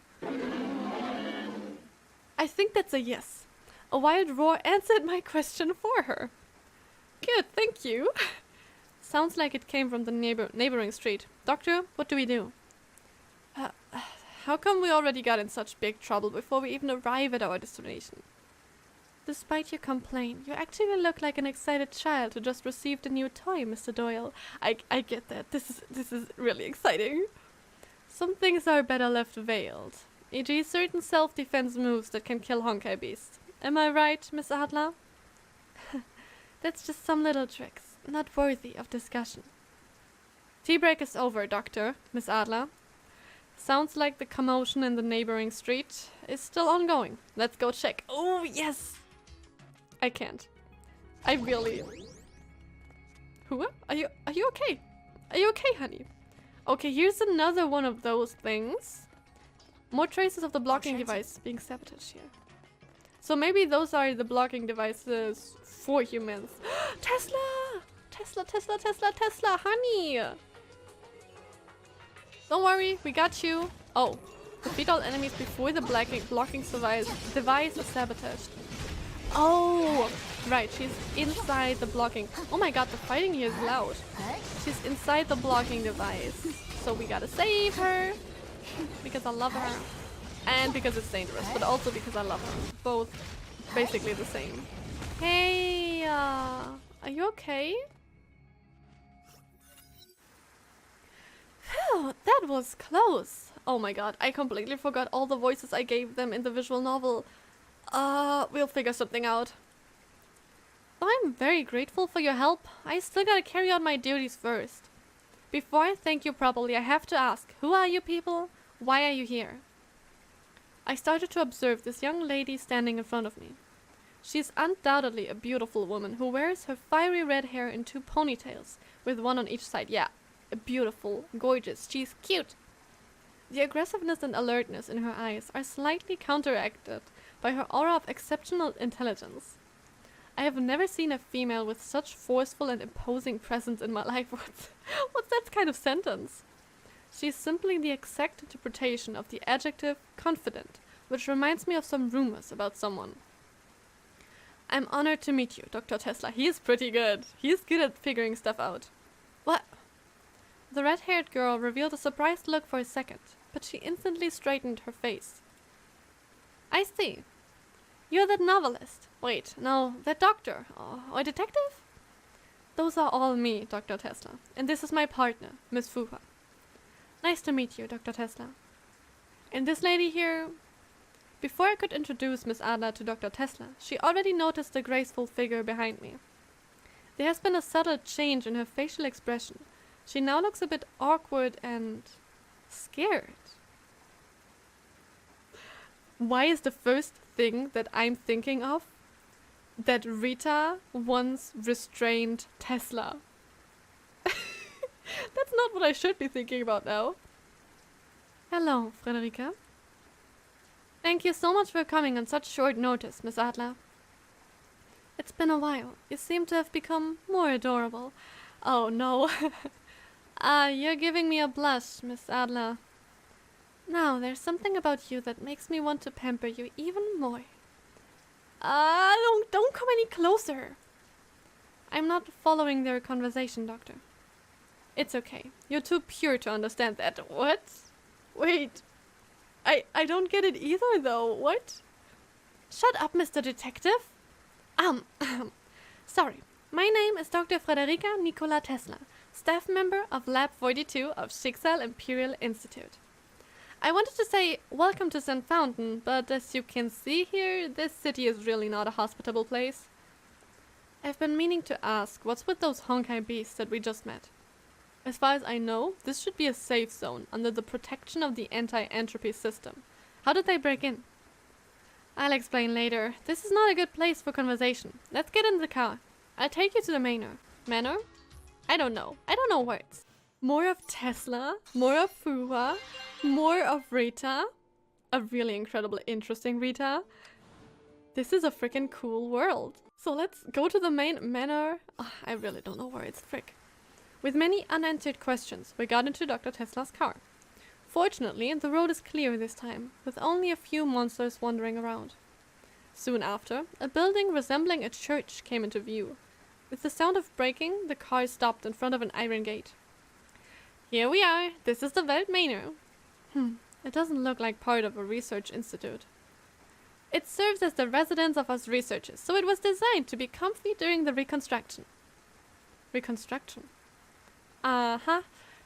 Speaker 1: I think that's a yes. A wild roar answered my question for her. Good, thank you. Sounds like it came from the neighboring street. Doctor, what do we do? How come we already got in such big trouble before we even arrive at our destination? Despite your complaint, you actually look like an excited child who just received a new toy, Mr. Doyle. I get that. This is really exciting. Some things are better left veiled, e.g. certain self-defense moves that can kill Honkai beasts. Am I right, Miss Adler? That's just some little tricks, not worthy of discussion. Tea break is over, Doctor, Miss Adler. Sounds like the commotion in the neighboring street is still ongoing. Let's go check. Oh, yes! I can't. I really... Who? Are you okay? Are you okay, honey? Okay, here's another one of those things. More traces of the blocking device being sabotaged here. So maybe those are the blocking devices for humans. Tesla! Tesla, Tesla, Tesla, Tesla, honey! Don't worry, we got you. Oh, defeat all enemies before the blocking device is sabotaged. Oh, right, she's inside the blocking. Oh my god, the fighting here is loud. She's inside the blocking device. So we gotta save her. Because I love her. And because it's dangerous, but also because I love her. Both basically the same. Hey, are you okay? Phew, that was close. Oh my god, I completely forgot all the voices I gave them in the visual novel. We'll figure something out. I'm very grateful for your help. I still gotta carry out my duties first. Before I thank you properly, I have to ask, who are you people? Why are you here? I started to observe this young lady standing in front of me. She is undoubtedly a beautiful woman who wears her fiery red hair in 2 ponytails, with one on each side. Yeah, beautiful, gorgeous, she's cute. The aggressiveness and alertness in her eyes are slightly counteracted by her aura of exceptional intelligence. I have never seen a female with such forceful and imposing presence in my life. What's that kind of sentence? She is simply the exact interpretation of the adjective confident, which reminds me of some rumors about someone. I'm honored to meet you, Dr. Tesla. He is pretty good. He is good at figuring stuff out. What? The red-haired girl revealed a surprised look for a second, but she instantly straightened her face. I see. You're that novelist. Wait, no, that doctor. Or detective? Those are all me, Dr. Tesla. And this is my partner, Miss Fuha. Nice to meet you, Dr. Tesla. And this lady here... Before I could introduce Miss Adler to Dr. Tesla, she already noticed the graceful figure behind me. There has been a subtle change in her facial expression. She now looks a bit awkward and... scared. Why is the first thing that I'm thinking of that Rita once restrained Tesla? That's not what I should be thinking about now. Hello, Frederica. Thank you so much for coming on such short notice, Miss Adler. It's been a while. You seem to have become more adorable. Oh, no. You're giving me a blush, Miss Adler. Now, there's something about you that makes me want to pamper you even more. Don't come any closer. I'm not following their conversation, Doctor. It's okay. You're too pure to understand that. What? Wait. I don't get it either, though. What? Shut up, Mr. Detective. Sorry. My name is Dr. Frederica Nikola Tesla, staff member of Lab 42 of Schicksal Imperial Institute. I wanted to say welcome to St. Fountain, but as you can see here, this city is really not a hospitable place. I've been meaning to ask, what's with those Honkai beasts that we just met? As far as I know, this should be a safe zone under the protection of the anti-entropy system. How did they break in? I'll explain later. This is not a good place for conversation. Let's get in the car. I'll take you to the Manor. Manor? I don't know. I don't know words. More of Tesla, more of Fuha, more of Rita. A really incredible, interesting Rita. This is a freaking cool world. So let's go to the main manor. I really don't know where it's frick. With many unanswered questions, we got into Dr. Tesla's car. Fortunately, the road is clear this time, with only a few monsters wandering around. Soon after, a building resembling a church came into view. With the sound of braking, the car stopped in front of an iron gate. Here we are. This is the Welt Manor. It doesn't look like part of a research institute. It serves as the residence of us researchers, so it was designed to be comfy during the reconstruction. Reconstruction?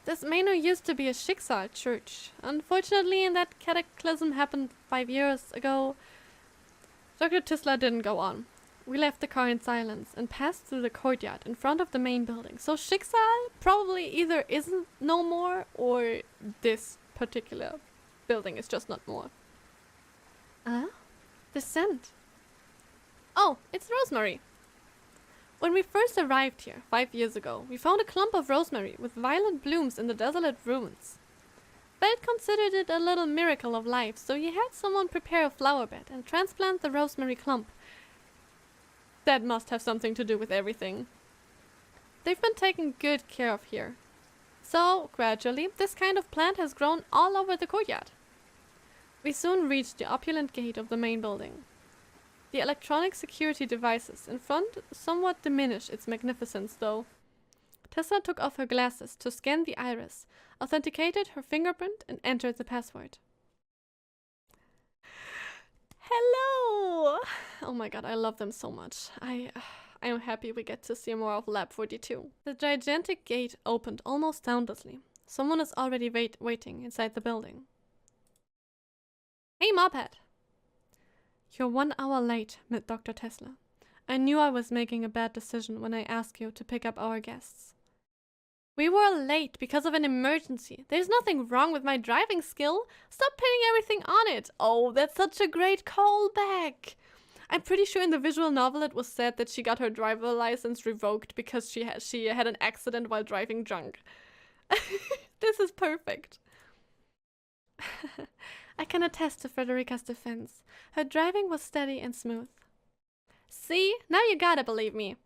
Speaker 1: This manor used to be a Schicksal church. Unfortunately, that cataclysm happened 5 years ago. Dr. Tesla didn't go on. We left the car in silence and passed through the courtyard in front of the main building. So Schicksal probably either isn't no more or this particular building is just not more. The scent. Oh, it's rosemary. When we first arrived here 5 years ago, we found a clump of rosemary with violet blooms in the desolate ruins. Welt considered it a little miracle of life, so he had someone prepare a flower bed and transplant the rosemary clump. That must have something to do with everything. They've been taken good care of here. So, gradually, this kind of plant has grown all over the courtyard. We soon reached the opulent gate of the main building. The electronic security devices in front somewhat diminish its magnificence, though. Tessa took off her glasses to scan the iris, authenticated her fingerprint, and entered the password. Hello! Oh my god, I love them so much. I am happy we get to see more of Lab 42. The gigantic gate opened almost soundlessly. Someone is already waiting inside the building. Hey, Mophead! You're 1 hour late, Dr. Tesla. I knew I was making a bad decision when I asked you to pick up our guests. We were late because of an emergency. There's nothing wrong with my driving skill. Stop pinning everything on it. Oh, that's such a great callback. I'm pretty sure in the visual novel it was said that she got her driver license revoked because she had an accident while driving drunk. This is perfect. I can attest to Frederica's defense. Her driving was steady and smooth. See? Now you gotta believe me.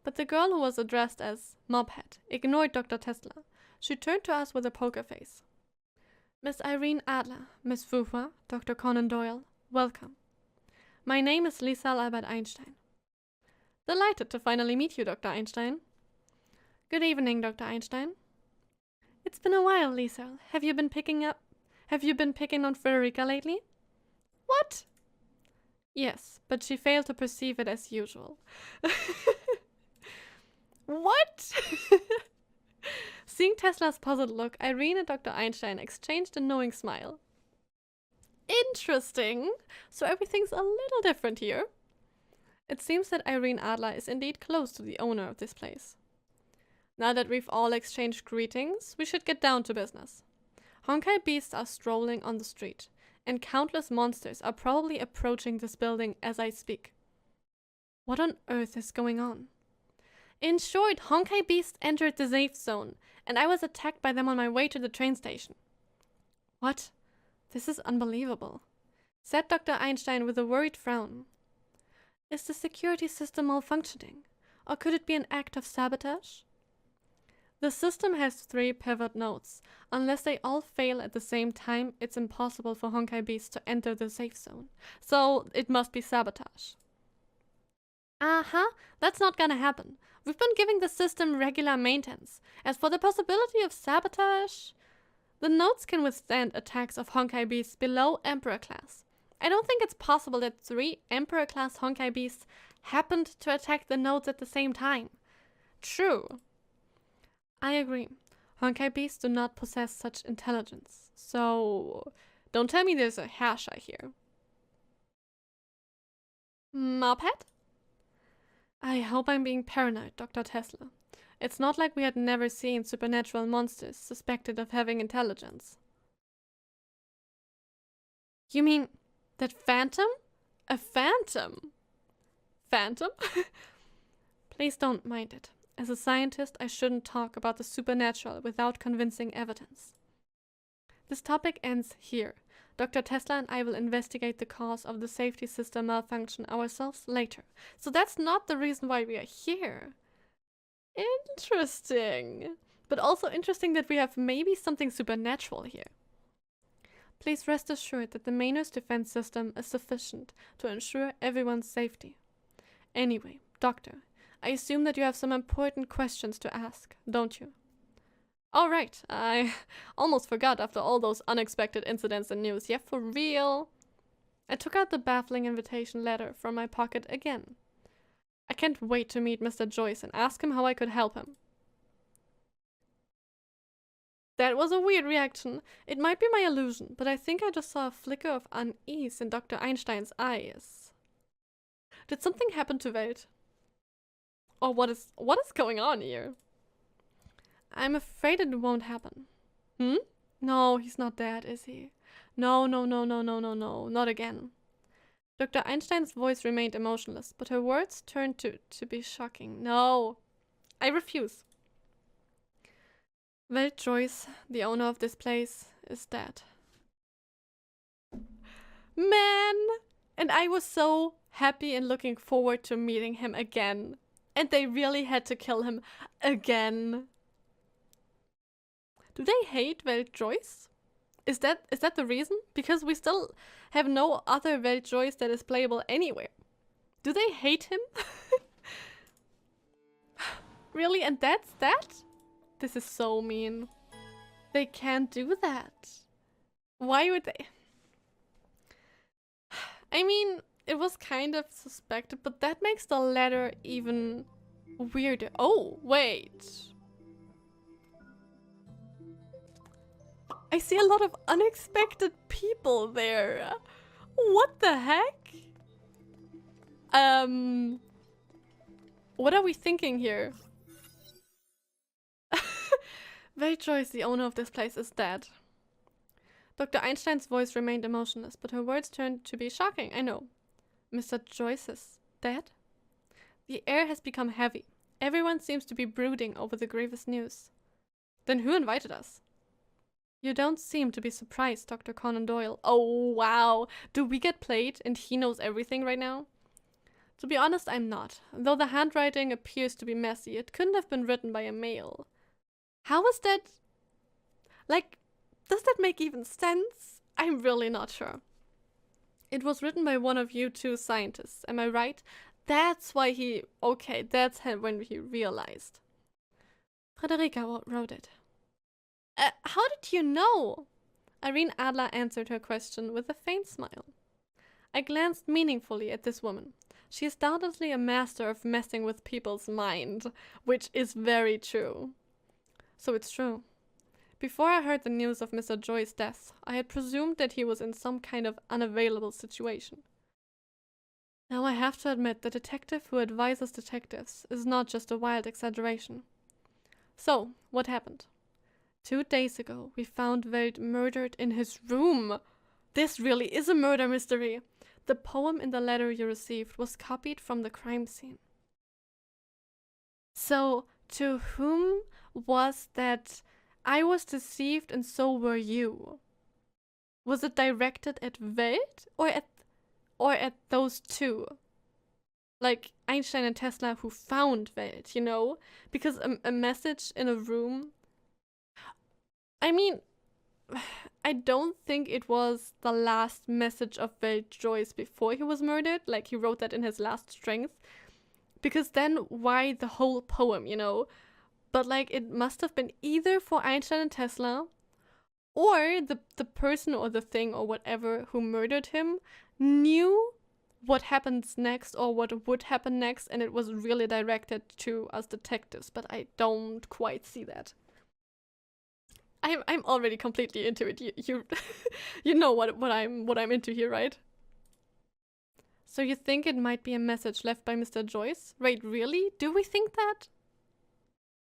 Speaker 1: But the girl who was addressed as Mophead ignored Dr. Tesla. She turned to us with a poker face. Miss Irene Adler, Miss Fuhua, Dr. Conan Doyle, welcome. My name is Lisa Albert Einstein. Delighted to finally meet you, Dr. Einstein. Good evening, Dr. Einstein. It's been a while, Lisa. Have you been picking on Frederica lately? What? Yes, but she failed to perceive it as usual. What? Seeing Tesla's puzzled look, Irene and Dr. Einstein exchanged a knowing smile. Interesting. So everything's a little different here. It seems that Irene Adler is indeed close to the owner of this place. Now that we've all exchanged greetings, we should get down to business. Honkai beasts are strolling on the street, and countless monsters are probably approaching this building as I speak. What on earth is going on? In short, Honkai beasts entered the safe zone, and I was attacked by them on my way to the train station. What? This is unbelievable, said Dr. Einstein with a worried frown. Is the security system malfunctioning, or could it be an act of sabotage? The system has 3 pivot nodes. Unless they all fail at the same time, it's impossible for Honkai beasts to enter the safe zone. So it must be sabotage. That's not gonna happen. We've been giving the system regular maintenance. As for the possibility of sabotage, the nodes can withstand attacks of Honkai beasts below Emperor class. I don't think it's possible that 3 Emperor class Honkai beasts happened to attack the nodes at the same time. True. I agree. Honkai beasts do not possess such intelligence. So, don't tell me there's a Herrscher here. Mophead? I hope I'm being paranoid, Dr. Tesla. It's not like we had never seen supernatural monsters suspected of having intelligence. You mean that phantom? A phantom? Phantom? Please don't mind it. As a scientist, I shouldn't talk about the supernatural without convincing evidence. This topic ends here. Dr. Tesla and I will investigate the cause of the safety system malfunction ourselves later. So that's not the reason why we are here. Interesting. But also interesting that we have maybe something supernatural here. Please rest assured that the Manor's defense system is sufficient to ensure everyone's safety. Anyway, Doctor, I assume that you have some important questions to ask, don't you? All right, I almost forgot after all those unexpected incidents and news. Yeah, for real. I took out the baffling invitation letter from my pocket again. I can't wait to meet Mr. Joyce and ask him how I could help him. That was a weird reaction. It might be my illusion, but I think I just saw a flicker of unease in Dr. Einstein's eyes. Did something happen to Welt? Or what is going on here? I'm afraid it won't happen. No, he's not dead, is he? No, not again. Dr. Einstein's voice remained emotionless, but her words turned to be shocking. No, I refuse. Welt Joyce, the owner of this place, is dead. Man! And I was so happy and looking forward to meeting him again. And they really had to kill him again. Do they hate Weltjoys? Is that the reason? Because we still have no other Weltjoys that is playable anywhere. Do they hate him? Really? And that's that? This is so mean. They can't do that. Why would they? I mean, it was kind of suspected, but that makes the letter even weirder. Oh, wait. I see a lot of unexpected people there. What the heck? What are we thinking here? Weltjoys, the owner of this place, is dead. Dr. Einstein's voice remained emotionless, but her words turned to be shocking. I know. Mr. Joyce is dead? The air has become heavy. Everyone seems to be brooding over the grievous news. Then who invited us? You don't seem to be surprised, Dr. Conan Doyle. Oh, wow. Do we get played and he knows everything right now? To be honest, I'm not. Though the handwriting appears to be messy, it couldn't have been written by a male. How is that? Like, does that make even sense? I'm really not sure. It was written by one of you two scientists, am I right? That's why he... Okay, that's when he realized. Frederica wrote it. How did you know? Irene Adler answered her question with a faint smile. I glanced meaningfully at this woman. She is doubtlessly a master of messing with people's mind, which is very true. So it's true. Before I heard the news of Mr. Joy's death, I had presumed that he was in some kind of unavailable situation. Now I have to admit the detective who advises detectives is not just a wild exaggeration. So, what happened? 2 days ago, we found Welt murdered in his room. This really is a murder mystery. The poem in the letter you received was copied from the crime scene. So, to whom was that I was deceived and so were you? Was it directed at Welt or at those two? Like Einstein and Tesla who found Welt, you know? Because a message in a room... I mean, I don't think it was the last message of Weltjoys before he was murdered. Like, he wrote that in his last strength. Because then, why the whole poem, you know? But, like, it must have been either for Einstein and Tesla, or the person or the thing or whatever who murdered him knew what happens next or what would happen next, and it was really directed to us detectives. But I don't quite see that. I'm already completely into it. You you know what I'm into here, right? So you think it might be a message left by Mr. Joyce? Wait, really? Do we think that?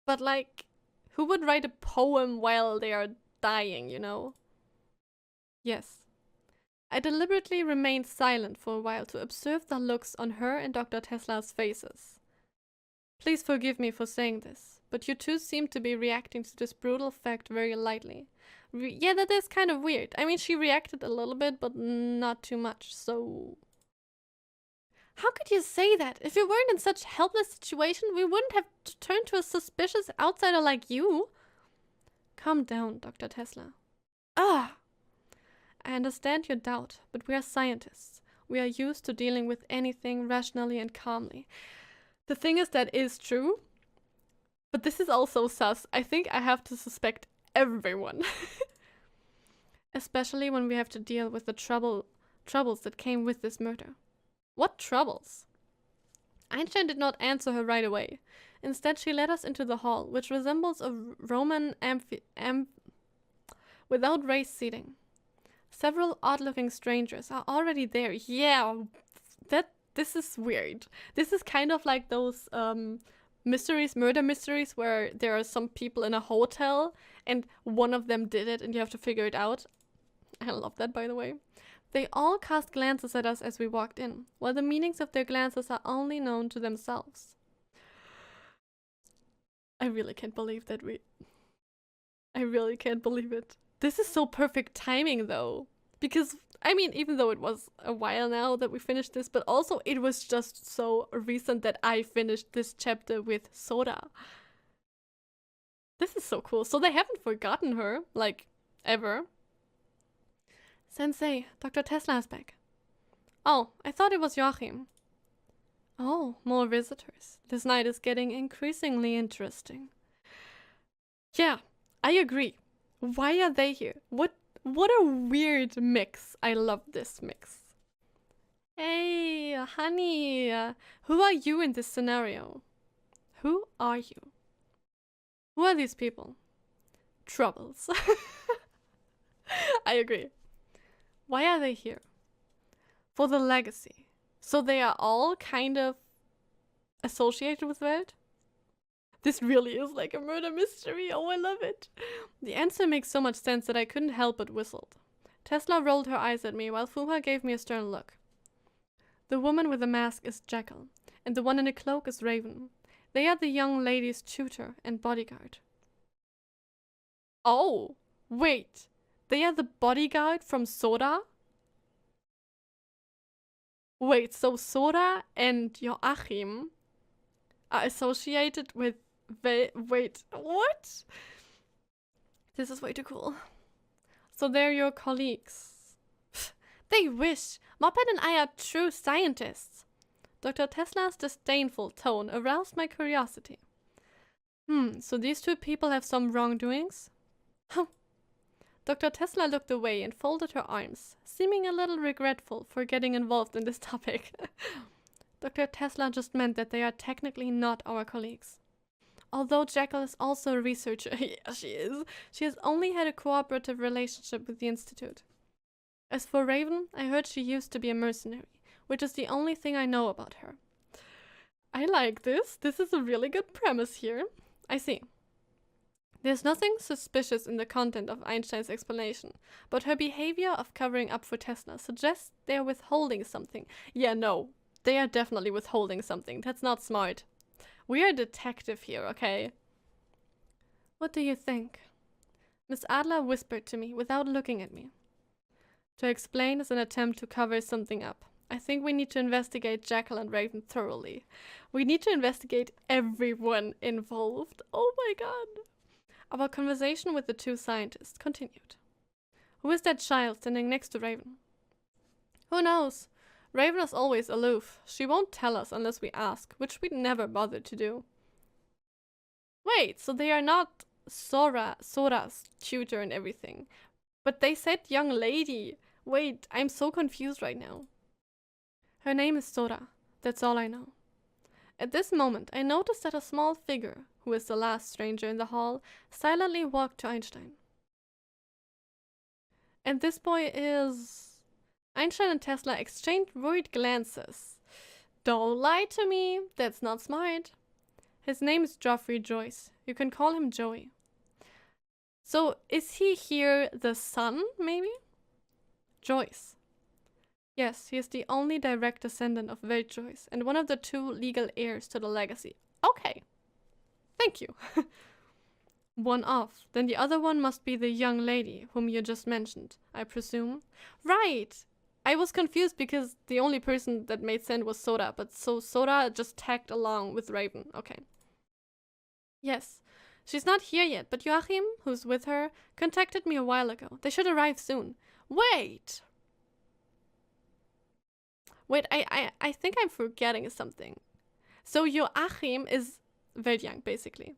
Speaker 1: But like, who would write a poem while they are dying, you know? Yes. I deliberately remained silent for a while to observe the looks on her and Dr. Tesla's faces. Please forgive me for saying this, but you two seem to be reacting to this brutal fact very lightly. Yeah, that is kind of weird. I mean, she reacted a little bit, but not too much, so... How could you say that? If we weren't in such a helpless situation, we wouldn't have to turn to a suspicious outsider like you. Calm down, Dr. Tesla. Ah! I understand your doubt, but we are scientists. We are used to dealing with anything rationally and calmly. The thing is, that is true, but this is also sus. I think I have to suspect everyone. Especially when we have to deal with the troubles that came with this murder. What troubles? Einstein did not answer her right away. Instead, she led us into the hall, which resembles a Roman without raised seating. Several odd-looking strangers are already there. Yeah, this is weird. This is kind of like those murder mysteries, where there are some people in a hotel and one of them did it and you have to figure it out. I love that, by the way. They all cast glances at us as we walked in, while the meanings of their glances are only known to themselves. I really can't believe that I really can't believe it. This is so perfect timing though. Because, I mean, even though it was a while now that we finished this, but also it was just so recent that I finished this chapter with Sora. This is so cool. So they haven't forgotten her, like, ever. Sensei, Dr. Tesla is back. Oh, I thought it was Joachim. Oh, more visitors. This night is getting increasingly interesting. Yeah, I agree. Why are they here? What a weird mix. I love this mix. Hey, honey. Who are you in this scenario? Who are you? Who are these people? Troubles. I agree. Why are they here? For the legacy. So they are all kind of associated with Welt? This really is like a murder mystery. Oh, I love it. The answer makes so much sense that I couldn't help but whistled. Tesla rolled her eyes at me while Fuma gave me a stern look. The woman with the mask is Jekyll, and the one in the cloak is Raven. They are the young lady's tutor and bodyguard. Oh, wait. They are the bodyguard from Sora? Wait, so Sora and Joachim are associated with... Wait, what? This is way too cool. So they're your colleagues. They wish. Moped and I are true scientists. Dr. Tesla's disdainful tone aroused my curiosity. So these two people have some wrongdoings? Huh. Dr. Tesla looked away and folded her arms, seeming a little regretful for getting involved in this topic. Dr. Tesla just meant that they are technically not our colleagues. Although Jekyll is also a researcher, yeah, she is, she has only had a cooperative relationship with the Institute. As for Raven, I heard she used to be a mercenary, which is the only thing I know about her. I like this. This is a really good premise here. I see. There's nothing suspicious in the content of Einstein's explanation, but her behavior of covering up for Tesla suggests they are withholding something. Yeah, no, they are definitely withholding something. That's not smart. We are a detective here, okay? What do you think? Miss Adler whispered to me without looking at me. To explain is an attempt to cover something up. I think we need to investigate Jekyll and Raven thoroughly. We need to investigate everyone involved. Oh my god. Our conversation with the two scientists continued. Who is that child standing next to Raven? Who knows? Raven is always aloof. She won't tell us unless we ask, which we'd never bother to do. Wait, so they are not Sora's tutor and everything. But they said young lady. Wait, I'm so confused right now. Her name is Sora. That's all I know. At this moment, I noticed that a small figure, who is the last stranger in the hall, silently walked to Einstein. And this boy is... Einstein and Tesla exchanged worried glances. Don't lie to me. That's not smart. His name is Geoffrey Joyce. You can call him Joey. So, is he here the son, maybe? Joyce. Yes, he is the only direct descendant of Welt Joyce and one of the two legal heirs to the legacy. Okay. Thank you. One off. Then the other one must be the young lady whom you just mentioned, I presume. Right. I was confused because the only person that made sense was Sora, but so Sora just tagged along with Raven. Okay. Yes. She's not here yet, but Joachim, who's with her, contacted me a while ago. They should arrive soon. Wait! Wait, I think I'm forgetting something. So Joachim is very young, basically.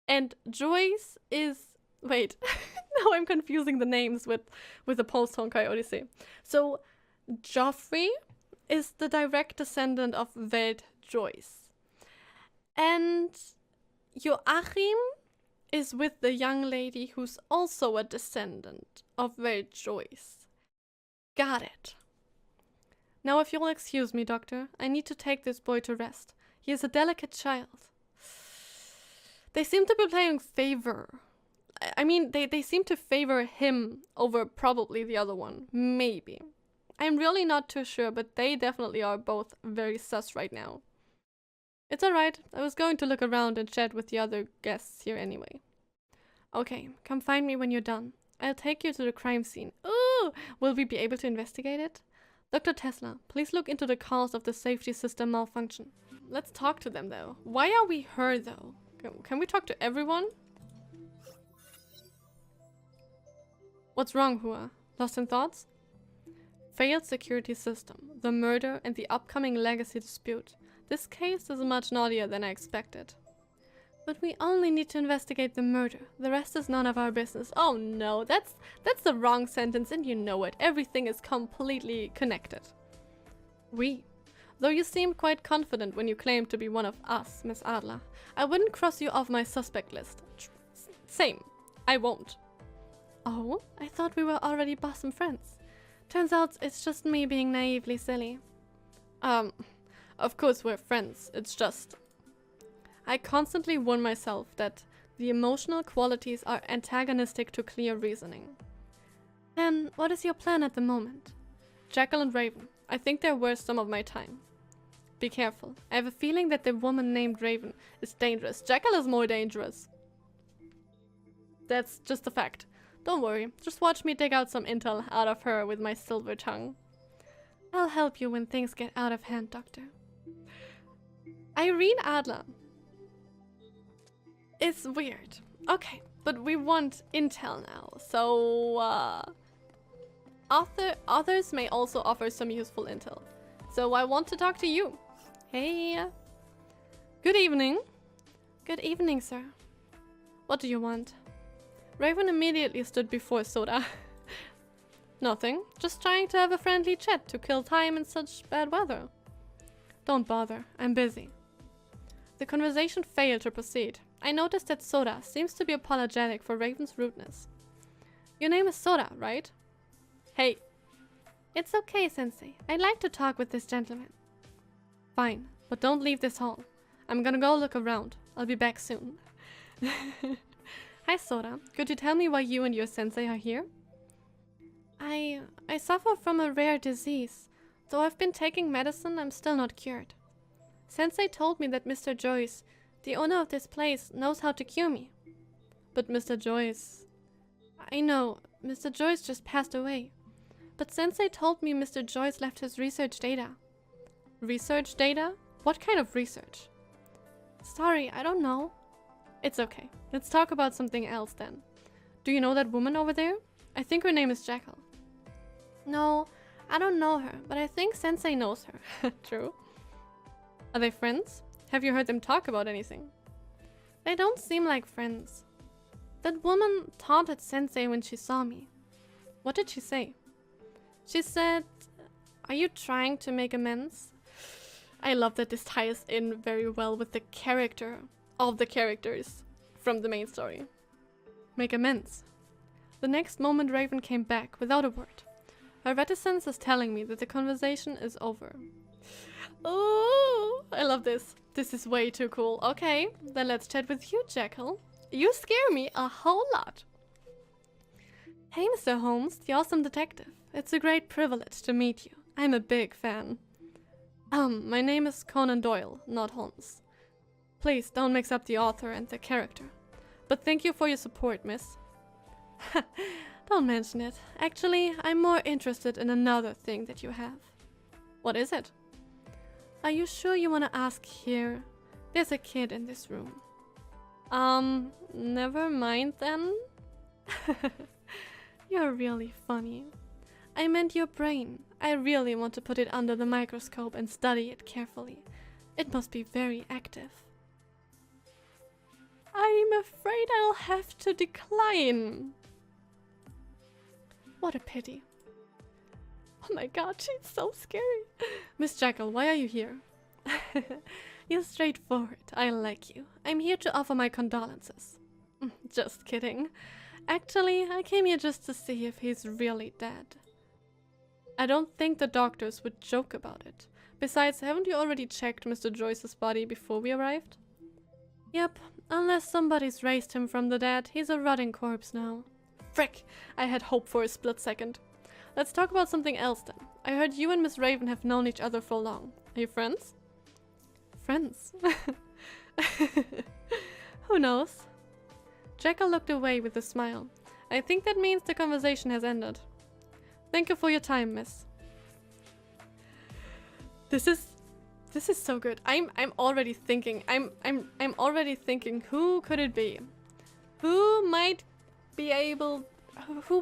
Speaker 1: And Joyce is... Wait, now I'm confusing the names with the post-Honkai Odyssey. So Geoffrey is the direct descendant of Welt Joyce. And Joachim is with the young lady who's also a descendant of Welt Joyce. Got it. Now if you'll excuse me, Doctor, I need to take this boy to rest. He is a delicate child. They seem to be playing favor. I mean, they seem to favor him over probably the other one. Maybe. I'm really not too sure, but they definitely are both very sus right now. It's alright. I was going to look around and chat with the other guests here anyway. Okay, come find me when you're done. I'll take you to the crime scene. Ooh! Will we be able to investigate it? Dr. Tesla, please look into the cause of the safety system malfunction. Let's talk to them, though. Why are we her, though? Can we talk to everyone? What's wrong, Hua? Lost in thoughts? Failed security system, the murder, and the upcoming legacy dispute. This case is much naughtier than I expected. But we only need to investigate the murder. The rest is none of our business. Oh no, that's the wrong sentence and you know it. Everything is completely connected. We. Though you seemed quite confident when you claimed to be one of us, Miss Adler, I wouldn't cross you off my suspect list. Same. I won't. Oh, I thought we were already bosom friends. Turns out it's just me being naively silly. Of course we're friends. It's just... I constantly warn myself that the emotional qualities are antagonistic to clear reasoning. Then, what is your plan at the moment? Jackal and Raven. I think they're worth some of my time. Be careful. I have a feeling that the woman named Raven is dangerous. Jackal is more dangerous. That's just a fact. Don't worry. Just watch me dig out some intel out of her with my silver tongue. I'll help you when things get out of hand, Doctor. Irene Adler. It's weird. Okay, but we want intel now. So, authors may also offer some useful intel. So I want to talk to you. Hey. Good evening. Good evening, sir. What do you want? Raven immediately stood before Soda. Nothing. Just trying to have a friendly chat to kill time in such bad weather. Don't bother. I'm busy. The conversation failed to proceed. I noticed that Soda seems to be apologetic for Raven's rudeness. Your name is Soda, right? Hey. It's okay, Sensei. I'd like to talk with this gentleman. Fine, but don't leave this hall. I'm gonna go look around. I'll be back soon. Hi, Soda. Could you tell me why you and your sensei are here? I suffer from a rare disease. Though I've been taking medicine, I'm still not cured. Sensei told me that Mr. Joyce, the owner of this place, knows how to cure me. But Mr. Joyce... I know, Mr. Joyce just passed away. But Sensei told me Mr. Joyce left his research data. Research data? What kind of research? Sorry, I don't know. It's okay. Let's talk about something else then. Do you know that woman over there? I think her name is Jackal. No, I don't know her, but I think Sensei knows her. True. Are they friends? Have you heard them talk about anything? They don't seem like friends. That woman taunted Sensei when she saw me. What did she say? She said, "Are you trying to make amends?" I love that this ties in very well with the character of the characters from the main story. Make amends. The next moment Raven came back without a word. Her reticence is telling me that the conversation is over. Oh, I love this. This is way too cool. Okay, then let's chat with you, Jackal. You scare me a whole lot. Hey, Mr. Holmes, the awesome detective. It's a great privilege to meet you. I'm a big fan. My name is Conan Doyle, not Holmes. Please don't mix up the author and the character. But thank you for your support, miss. Don't mention it. Actually, I'm more interested in another thing that you have. What is it? Are you sure you want to ask here? There's a kid in this room. Never mind then. You're really funny. I meant your brain. I really want to put it under the microscope and study it carefully. It must be very active. I'm afraid I'll have to decline. What a pity. Oh my god, she's so scary. Miss Jackal, why are you here? You're straightforward. I like you. I'm here to offer my condolences. Just kidding. Actually, I came here just to see if he's really dead. I don't think the doctors would joke about it. Besides, haven't you already checked Mr. Joyce's body before we arrived? Yep, unless somebody's raised him from the dead, he's a rotting corpse now. Frick! I had hope for a split second. Let's talk about something else then. I heard you and Miss Raven have known each other for long. Are you friends? Friends? Who knows? Jackal looked away with a smile. I think that means the conversation has ended. Thank you for your time, miss. This is so good. I'm already thinking. I'm already thinking, who could it be? Who might be able, who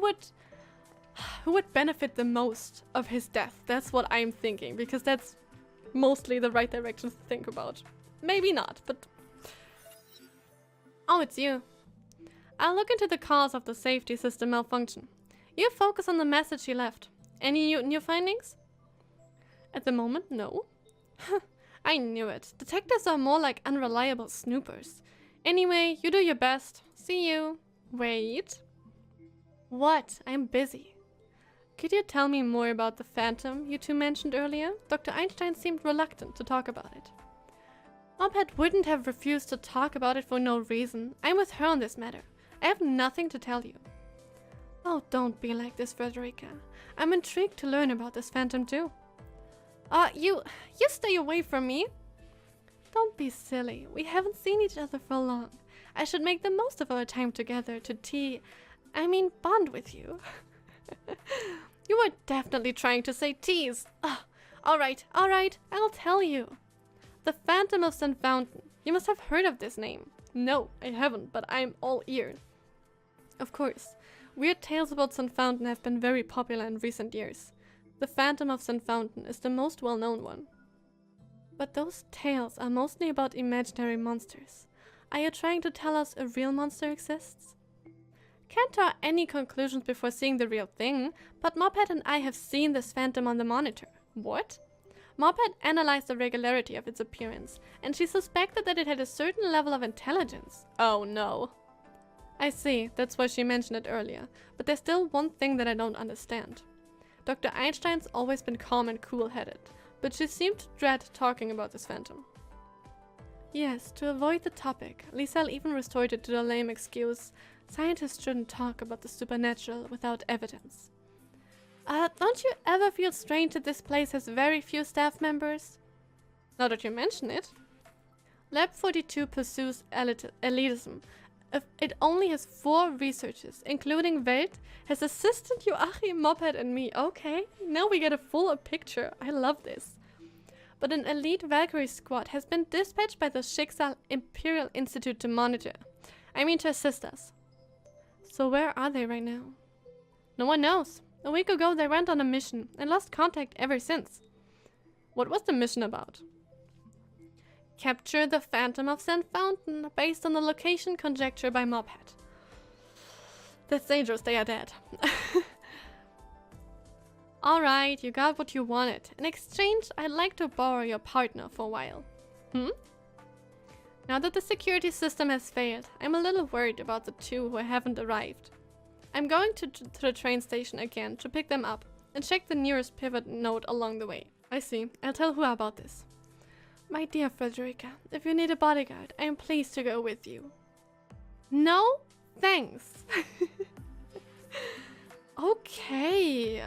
Speaker 1: would benefit the most of his death? That's what I'm thinking, because that's mostly the right direction to think about. Maybe not, but... Oh, it's you. I'll look into the cause of the safety system malfunction. You focus on the message you left. Any new findings? At the moment, no. I knew it. Detectives are more like unreliable snoopers. Anyway, you do your best. See you. Wait. What? I'm busy. Could you tell me more about the phantom you two mentioned earlier? Dr. Einstein seemed reluctant to talk about it. Mophead wouldn't have refused to talk about it for no reason. I'm with her on this matter. I have nothing to tell you. Oh, don't be like this, Frederica. I'm intrigued to learn about this phantom too. You stay away from me. Don't be silly. We haven't seen each other for long. I should make the most of our time together to bond with you. You were definitely trying to say tease. Alright, I'll tell you. The Phantom of St. Fountain. You must have heard of this name. No, I haven't, but I'm all ears. Of course, weird tales about St. Fountain have been very popular in recent years. The Phantom of St. Fountain is the most well-known one. But those tales are mostly about imaginary monsters. Are you trying to tell us a real monster exists? Can't draw any conclusions before seeing the real thing, but Mophead and I have seen this phantom on the monitor. What? Mophead analyzed the regularity of its appearance, and she suspected that it had a certain level of intelligence. Oh no. I see, that's why she mentioned it earlier, but there's still one thing that I don't understand. Dr. Einstein's always been calm and cool-headed, but she seemed to dread talking about this phantom. Yes, to avoid the topic, Liesel even resorted to the lame excuse, scientists shouldn't talk about the supernatural without evidence. Don't you ever feel strange that this place has very few staff members? Now that you mention it. Lab 42 pursues elitism. It only has 4 researchers, including Welt, his assistant Joachim, Mophead, and me. Okay, now we get a full picture. I love this. But an elite Valkyrie squad has been dispatched by the Schicksal Imperial Institute to monitor. To assist us. So where are they right now? No one knows. A week ago they went on a mission and lost contact ever since. What was the mission about? Capture the Phantom of St. Fountain, based on the location conjecture by Mophead. That's dangerous, they are dead. Alright, you got what you wanted. In exchange, I'd like to borrow your partner for a while. Now that the security system has failed, I'm a little worried about the 2 who haven't arrived. I'm going to the train station again to pick them up and check the nearest pivot node along the way. I see. I'll tell Hua about this. My dear Frederica, if you need a bodyguard, I am pleased to go with you. No? Thanks. Okay.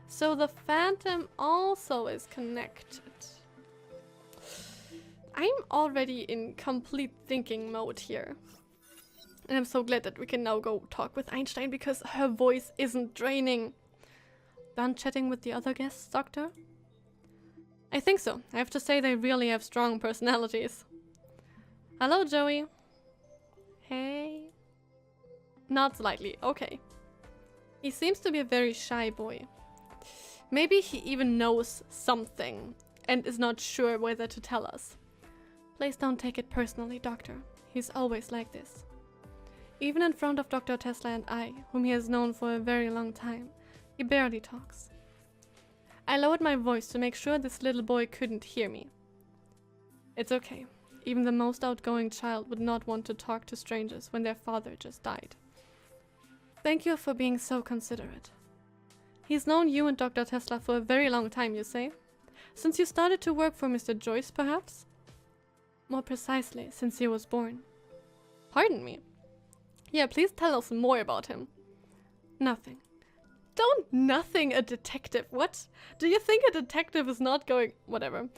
Speaker 1: So the Phantom also is connected. I'm already in complete thinking mode here. And I'm so glad that we can now go talk with Einstein because her voice isn't draining. Done chatting with the other guests, Doctor? I think so. I have to say they really have strong personalities. Hello, Joey. Hey. Not slightly. Okay. He seems to be a very shy boy. Maybe he even knows something and is not sure whether to tell us. Please don't take it personally, Doctor. He's always like this. Even in front of Dr. Tesla and I, whom he has known for a very long time, he barely talks. I lowered my voice to make sure this little boy couldn't hear me. It's okay. Even the most outgoing child would not want to talk to strangers when their father just died. Thank you for being so considerate. He's known you and Dr. Tesla for a very long time, you say? Since you started to work for Mr. Joyce, perhaps? More precisely, since he was born. Pardon me. Yeah, please tell us more about him. Nothing. Don't nothing a detective. What? Do you think a detective is not going... Whatever.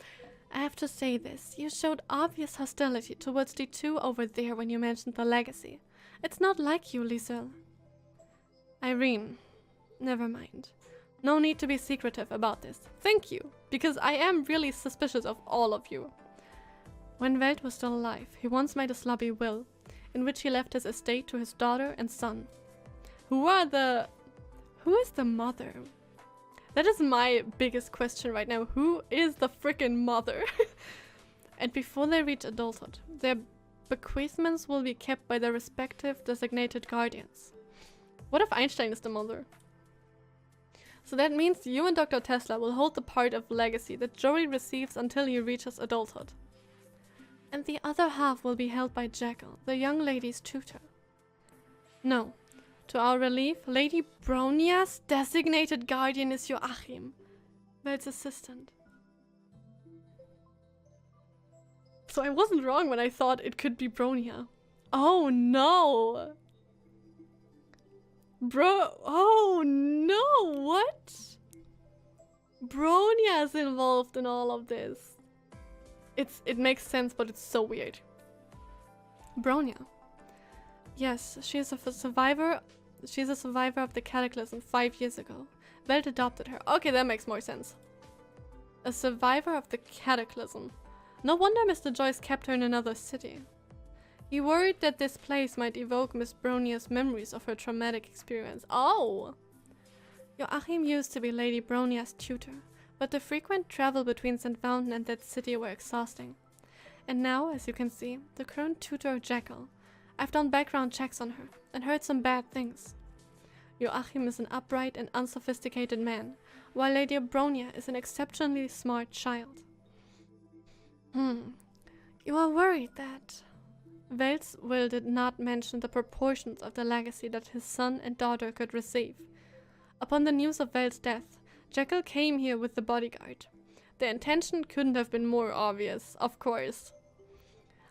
Speaker 1: I have to say this. You showed obvious hostility towards the 2 over there when you mentioned the legacy. It's not like you, Liesel. Irene, never mind. No need to be secretive about this. Thank you, because I am really suspicious of all of you. When Welt was still alive, he once made a slubby will, in which he left his estate to his daughter and son. Who is the mother? That is my biggest question right now. Who is the frickin' mother? And before they reach adulthood, their bequeathments will be kept by their respective designated guardians. What if Einstein is the mother? So that means you and Dr. Tesla will hold the part of legacy that Joey receives until he reaches adulthood. And the other half will be held by Jekyll, the young lady's tutor. No. To our relief, Lady Bronia's designated guardian is Joachim, Welt's assistant. So I wasn't wrong when I thought it could be Bronia. Oh no! Oh no, what? Bronia is involved in all of this. It makes sense, but it's so weird. Bronia. Yes, she is a survivor. She's a survivor of the Cataclysm 5 years ago. Welt adopted her. Okay, that makes more sense. A survivor of the Cataclysm. No wonder Mr. Joyce kept her in another city. He worried that this place might evoke Miss Bronia's memories of her traumatic experience. Oh! Joachim used to be Lady Bronia's tutor, but the frequent travel between St. Fountain and that city were exhausting. And now, as you can see, the current tutor Jekyll. I've done background checks on her, and heard some bad things. Joachim is an upright and unsophisticated man, while Lady Bronia is an exceptionally smart child. You are worried that... Welt's will did not mention the proportions of the legacy that his son and daughter could receive. Upon the news of Welt's death, Jekyll came here with the bodyguard. The intention couldn't have been more obvious, of course.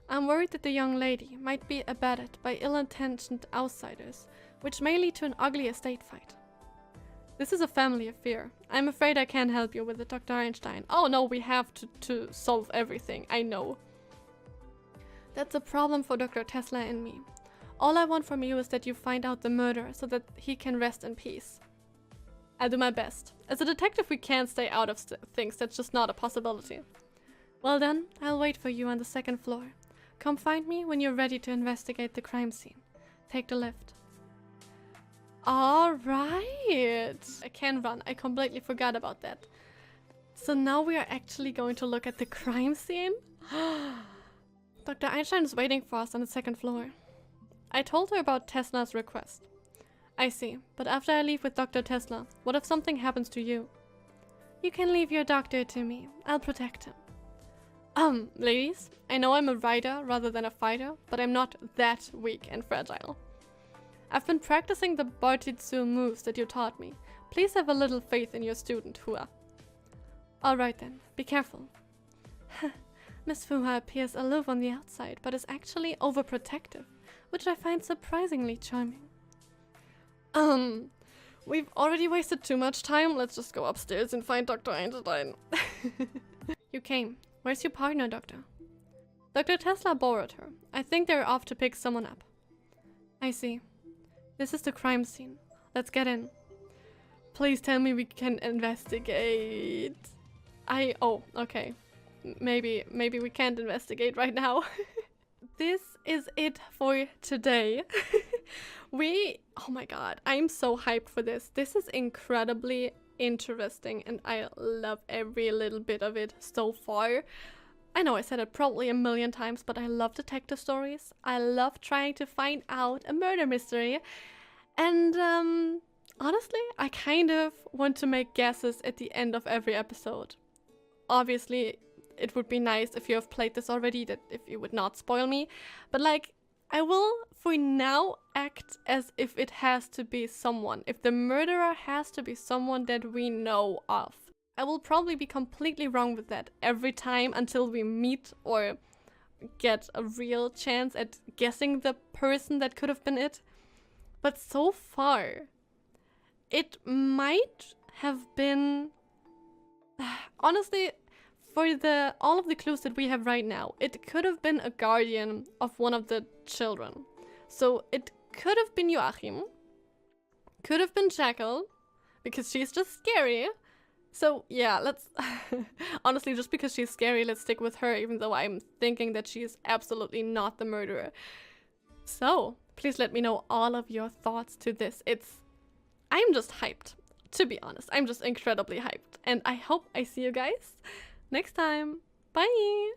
Speaker 1: I'm worried that the young lady might be abetted by ill-intentioned outsiders, which may lead to an ugly estate fight. This is a family affair. I'm afraid I can't help you with it, Dr. Einstein. Oh no, we have to solve everything, I know. That's a problem for Dr. Tesla and me. All I want from you is that you find out the murderer so that he can rest in peace. I'll do my best. As a detective, we can't stay out of things. That's just not a possibility. Well then, I'll wait for you on the 2nd floor. Come find me when you're ready to investigate the crime scene. Take the lift. Alright! I can run. I completely forgot about that. So now we are actually going to look at the crime scene? Dr. Einstein is waiting for us on the 2nd floor. I told her about Tesla's request. I see, but after I leave with Dr. Tesla, what if something happens to you? You can leave your doctor to me. I'll protect him. Ladies, I know I'm a writer rather than a fighter, but I'm not that weak and fragile. I've been practicing the Bartitsu moves that you taught me. Please have a little faith in your student, Hua. Alright then, be careful. Miss Fuha appears aloof on the outside, but is actually overprotective, which I find surprisingly charming. We've already wasted too much time. Let's just go upstairs and find Dr. Einstein. You came. Where's your partner, Doctor? Dr. Tesla borrowed her. I think they're off to pick someone up. I see. This is the crime scene. Let's get in. Please tell me we can investigate. Oh, okay. Maybe we can't investigate right now. This is it for today. Oh my god, I'm so hyped for this. This is incredibly interesting and I love every little bit of it so far. I know I said it probably a million times, but I love detective stories. I love trying to find out a murder mystery. And honestly, I kind of want to make guesses at the end of every episode. Obviously, it would be nice if you have played this already, that if you would not spoil me. But like, I will for now act as if it has to be someone. If the murderer has to be someone that we know of. I will probably be completely wrong with that every time until we meet or get a real chance at guessing the person that could have been it. But so far, it might have been... Honestly, for all of the clues that we have right now, it could have been a guardian of one of the children. So it could have been Joachim, Could have been Jackal, because she's just scary. So yeah, let's honestly, just because she's scary, let's stick with her, even though I'm thinking that she is absolutely not the murderer. So please let me know all of your thoughts to this. I'm just hyped, to be honest. I'm just incredibly hyped, and I hope I see you guys next time. Bye.